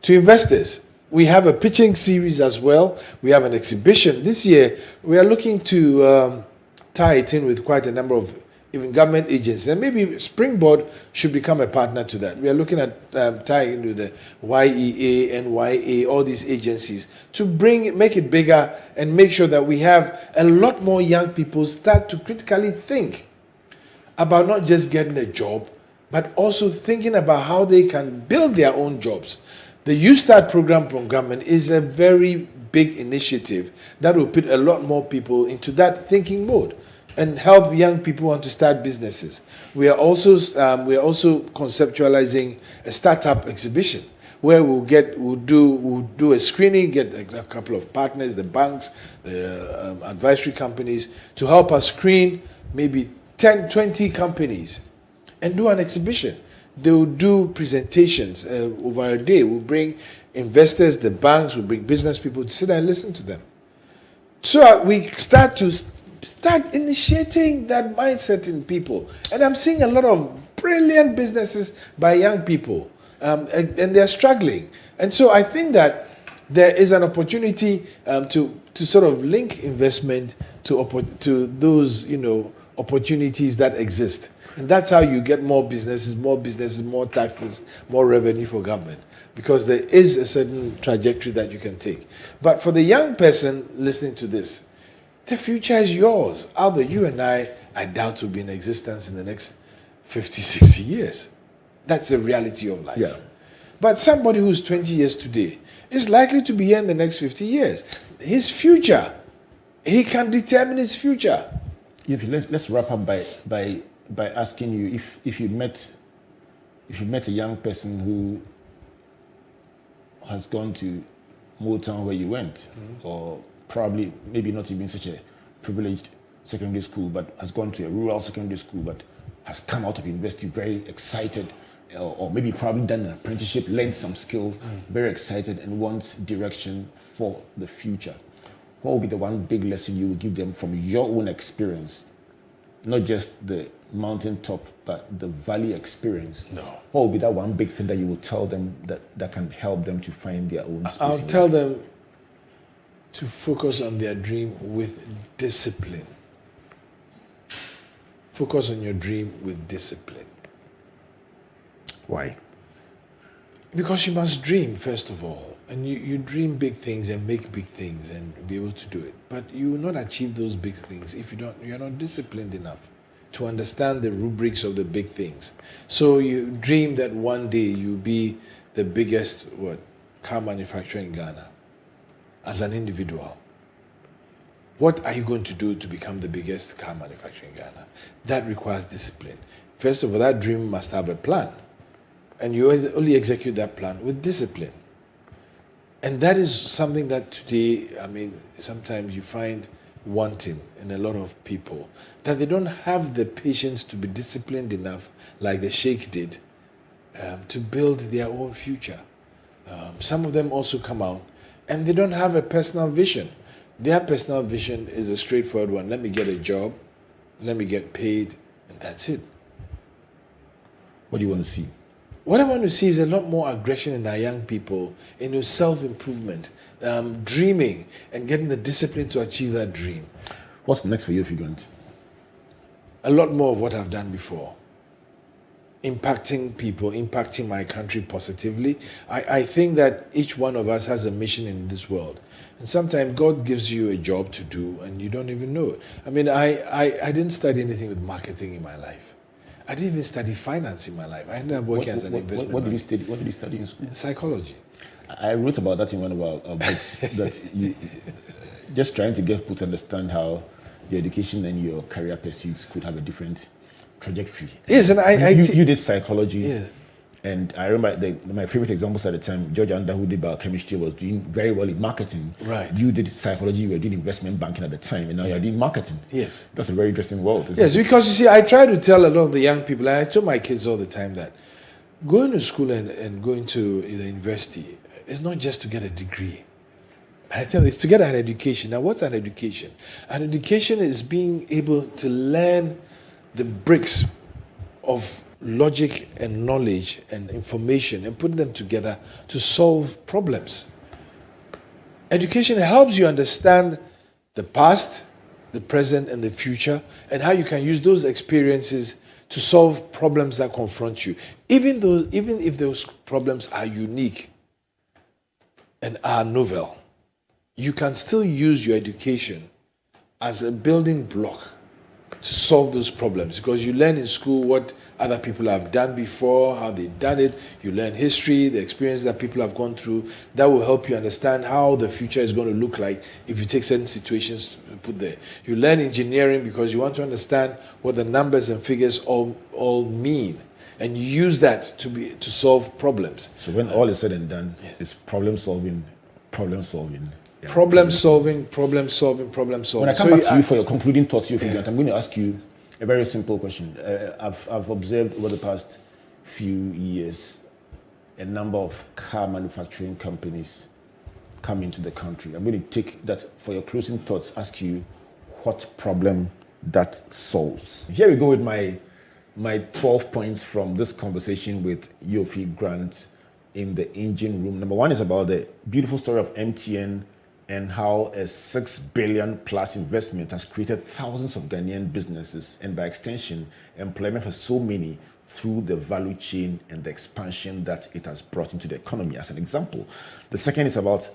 to investors. We have a pitching series as well. We have an exhibition. This year, we are looking to tie it in with quite a number of even government agencies, and maybe Springboard should become a partner to that. We are looking at tying in with the YEA, NYA, all these agencies to make it bigger and make sure that we have a lot more young people start to critically think about not just getting a job, but also thinking about how they can build their own jobs. The You Start program from government is a very big initiative that will put a lot more people into that thinking mode and help young people want to start businesses. We are also conceptualizing a startup exhibition where we'll do a screening, get a couple of partners, the banks, the advisory companies, to help us screen maybe 10, 20 companies and do an exhibition. They will do presentations over a day. We'll bring investors, the banks, we'll bring business people to sit and listen to them. So we start initiating that mindset in people. And I'm seeing a lot of brilliant businesses by young people, and they're struggling. And so I think that there is an opportunity to sort of link investment to those opportunities that exist. And that's how you get more businesses, more taxes, more revenue for government. Because there is a certain trajectory that you can take. But for the young person listening to this, the future is yours. Albert, you and I doubt will be in existence in the next 50, 60 years. That's the reality of life. Yeah. But somebody who's 20 years today is likely to be here in the next 50 years. His future, he can determine his future. Let's wrap up by asking you if you met a young person who has gone to Motown where you went, or probably maybe not even such a privileged secondary school, but has gone to a rural secondary school, but has come out of university very excited, or maybe probably done an apprenticeship, learned some skills, very excited and wants direction for the future. What will be the one big lesson you will give them from your own experience? Not just the mountaintop, but the valley experience. No. What will be that one big thing that you will tell them that can help them to find their own space? I'll tell them, to focus on their dream with discipline. Focus on your dream with discipline. Why? Because you must dream, first of all. And you dream big things and make big things and be able to do it. But you will not achieve those big things if you're not disciplined enough to understand the rubrics of the big things. So you dream that one day you'll be the biggest car manufacturer in Ghana as an individual. What are you going to do to become the biggest car manufacturer in Ghana? That requires discipline. First of all, that dream must have a plan. And you only execute that plan with discipline. And that is something that today, sometimes you find wanting in a lot of people, that they don't have the patience to be disciplined enough, like the Sheikh did, to build their own future. Some of them also come out and they don't have a personal vision. Their personal vision is a straightforward one. Let me get a job, let me get paid, and that's it. What do you want to see? What I want to see is a lot more aggression in our young people, in self-improvement, dreaming, and getting the discipline to achieve that dream. What's next for Yofi Grant? A lot more of what I've done before. Impacting people, impacting my country positively. I think that each one of us has a mission in this world. And sometimes God gives you a job to do and you don't even know it. I didn't study anything with marketing in my life. I didn't even study finance in my life. I ended up working as an investment What did you study? What did you study in school? Psychology. I wrote about that in one of our books. That you just trying to get people to understand how your education and your career pursuits could have a different trajectory. Yes, and you did psychology. Yeah. And I remember my favorite examples at the time, George Under, who did biochemistry, was doing very well in marketing. Right. You did psychology, you were doing investment banking at the time, and now you're doing marketing. Yes. That's a very interesting world. Yes, because you see, I try to tell a lot of the young people, and I tell my kids all the time that going to school and going to the university is not just to get a degree. I tell you, it's to get an education. Now, what's an education? An education is being able to learn the bricks of logic and knowledge and information and put them together to solve problems. Education helps you understand the past, the present, and the future, and how you can use those experiences to solve problems that confront you. Even if those problems are unique and are novel, you can still use your education as a building block to solve those problems, because you learn in school what other people have done before, how they've done it. You learn history, the experiences that people have gone through. That will help you understand how the future is going to look like if you take certain situations to put there. You learn engineering because you want to understand what the numbers and figures all mean, and you use that to solve problems. So when all is said and done, it's problem solving. Yeah. Problem solving. When I come back to you for your concluding thoughts, I'm going to ask you a very simple question. I've observed over the past few years a number of car manufacturing companies come into the country. I'm going to take that for your closing thoughts, ask you what problem that solves. Here we go with my 12 points from this conversation with Yofi Grant in the engine room. Number one is about the beautiful story of MTN and how a 6 billion plus investment has created thousands of Ghanaian businesses and by extension, employment for so many through the value chain and the expansion that it has brought into the economy as an example. The second is about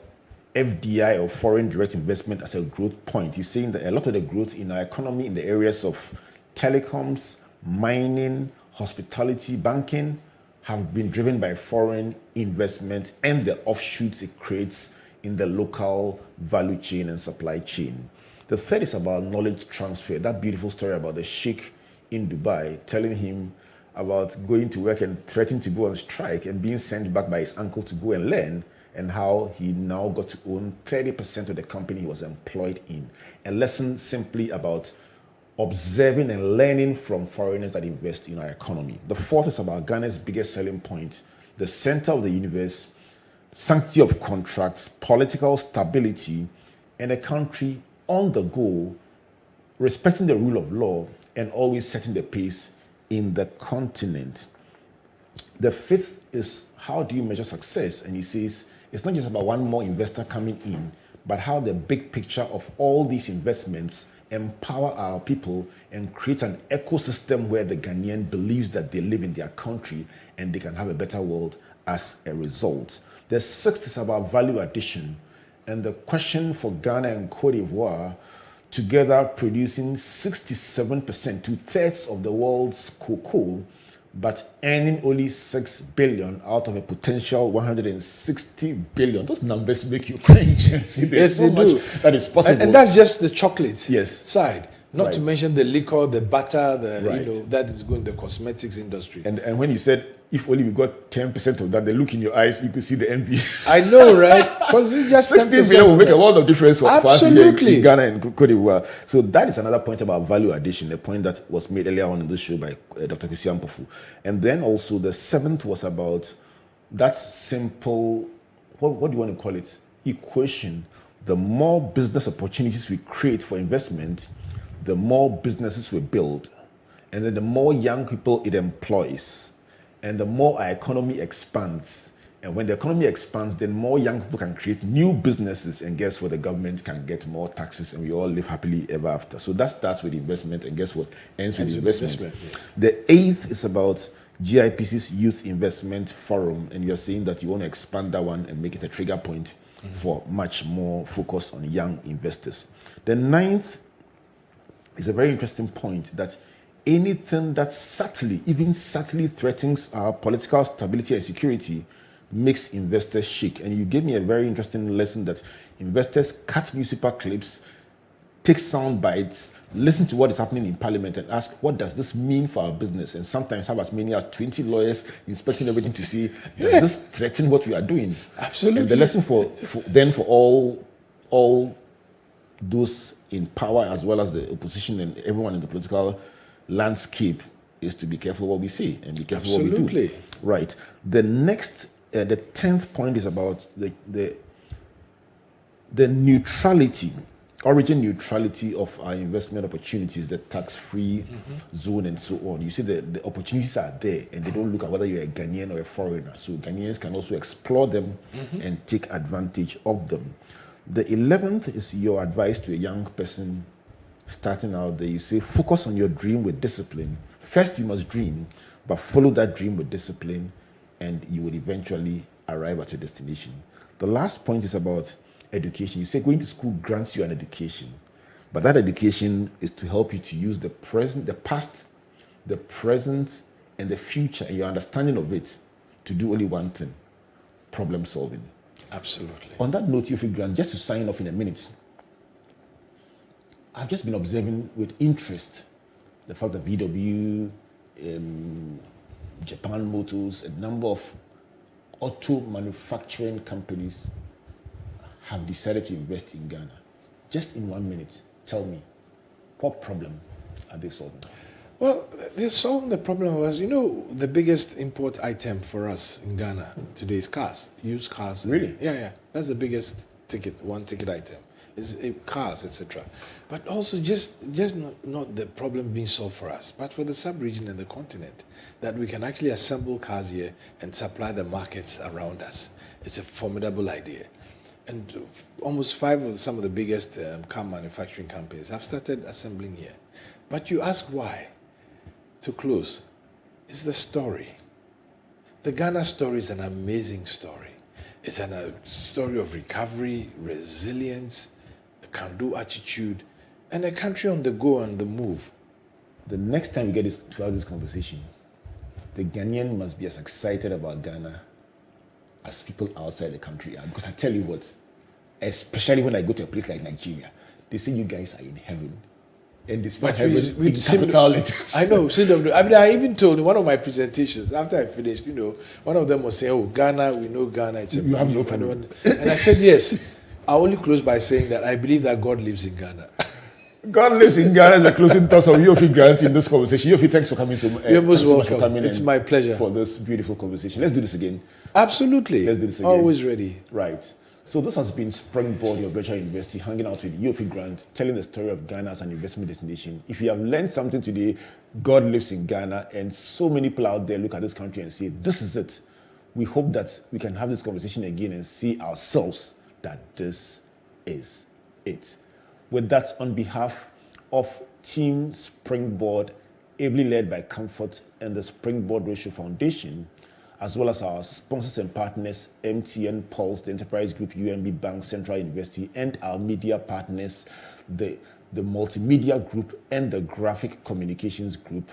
FDI or foreign direct investment as a growth point. He's saying that a lot of the growth in our economy in the areas of telecoms, mining, hospitality, banking have been driven by foreign investment and the offshoots it creates in the local value chain and supply chain. The third is about knowledge transfer. That beautiful story about the sheikh in Dubai telling him about going to work and threatening to go on strike and being sent back by his uncle to go and learn, and how he now got to own 30% of the company he was employed in. A lesson simply about observing and learning from foreigners that invest in our economy. The fourth is about Ghana's biggest selling point, the center of the universe, sanctity of contracts, political stability, and a country on the go, respecting the rule of law and always setting the pace in the continent. The fifth is, how do you measure success? And he says, it's not just about one more investor coming in, but how the big picture of all these investments empower our people and create an ecosystem where the Ghanaian believes that they live in their country and they can have a better world as a result. The sixth is about value addition, and the question for Ghana and Cote d'Ivoire, together producing 67%, two-thirds of the world's cocoa, but earning only 6 billion out of a potential 160 billion. Those numbers make you cringe. See, there's so much that is possible. And that's just the chocolate side. Not to mention the liquor, the butter, that is going to the cosmetics industry. And when you said, if only we got 10% of that, the look in your eyes, you could see the envy. I know, right? Because just 16 billion will make a world of difference for us here in Ghana and Cote d'Ivoire. So that is another point about value addition, a point that was made earlier on in this show by Dr. Kwesi Ampofu. And then also the seventh was about that simple, what do you want to call it, equation. The more business opportunities we create for investment, the more businesses we build, and then the more young people it employs, and the more our economy expands. And when the economy expands, then more young people can create new businesses, and guess what? The government can get more taxes, and we all live happily ever after. So that starts with investment, and guess what? Ends with investment. Yes. The eighth is about GIPC's Youth Investment Forum, and you're saying that you want to expand that one and make it a trigger point for much more focus on young investors. The ninth is a very interesting point, that anything that even subtly threatens our political stability and security makes investors shake. And you gave me a very interesting lesson that investors cut newspaper clips, take sound bites, listen to what is happening in Parliament and ask, what does this mean for our business? And sometimes have as many as 20 lawyers inspecting everything to see, does this threaten what we are doing? Absolutely. And the lesson for all those in power as well as the opposition and everyone in the political landscape is to be careful what we say and be careful what we do. Right. The next, the 10th point is about the neutrality, origin neutrality of our investment opportunities, the tax-free zone and so on. You see the opportunities are there and they don't look at whether you're a Ghanaian or a foreigner. So Ghanaians can also explore them and take advantage of them. The 11th is your advice to a young person starting out there. You say, focus on your dream with discipline. First, you must dream, but follow that dream with discipline, and you will eventually arrive at your destination. The last point is about education. You say going to school grants you an education, but that education is to help you to use the present, the past, the present, and the future, and your understanding of it to do only one thing: problem solving. Absolutely. On that note, Yofi Grant, just to sign off in a minute, I've just been observing with interest the fact that VW, Japan Motors, a number of auto manufacturing companies have decided to invest in Ghana. Just in 1 minute, tell me, what problem are they solving? Well, they're solving the problem of us. You know, the biggest import item for us in Ghana today is cars, used cars. Really? Yeah. That's the biggest one ticket item. Is cars, etc. But also just not the problem being solved for us, but for the sub-region and the continent, that we can actually assemble cars here and supply the markets around us. It's a formidable idea. And almost some of the biggest car manufacturing companies have started assembling here. But you ask why? To close, it's the story. The Ghana story is an amazing story. It's a story of recovery, resilience, a can-do attitude, and a country on the go, on the move. The next time we get to have this conversation, the Ghanaian must be as excited about Ghana as people outside the country are. Because I tell you what, especially when I go to a place like Nigeria, they say you guys are in heaven. And despite heaven, we capital letters. I know. I mean, I even told in one of my presentations, after I finished, one of them was saying, oh, Ghana, we know Ghana. You have no problem. And I said, yes. I only close by saying that I believe that God lives in Ghana. God lives in Ghana is the closing thoughts of Yofi Grant in this conversation. Yofi, thanks for coming. You're most welcome. It's my pleasure. For this beautiful conversation. Let's do this again. Absolutely. Let's do this again. Always ready. Right. So this has been Springboard, your virtual university, hanging out with Yofi Grant, telling the story of Ghana as an investment destination. If you have learned something today, God lives in Ghana, and so many people out there look at this country and say, this is it. We hope that we can have this conversation again and see ourselves that this is it. With that, on behalf of Team Springboard, ably led by Comfort and the Springboard Ratio Foundation, as well as our sponsors and partners, MTN Pulse, the Enterprise Group, UMB Bank, Central University, and our media partners, the Multimedia Group and the Graphic Communications Group.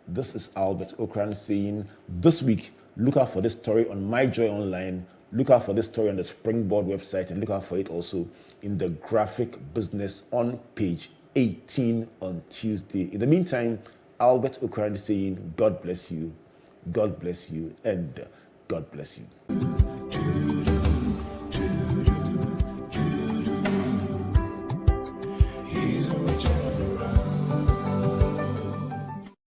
This is Albert Okran saying, this week, look out for this story on My Joy Online, look out for this story on the Springboard website, and look out for it also in the Graphic Business on page 18 on Tuesday. In the meantime, Albert Okran saying, God bless you, and God bless you.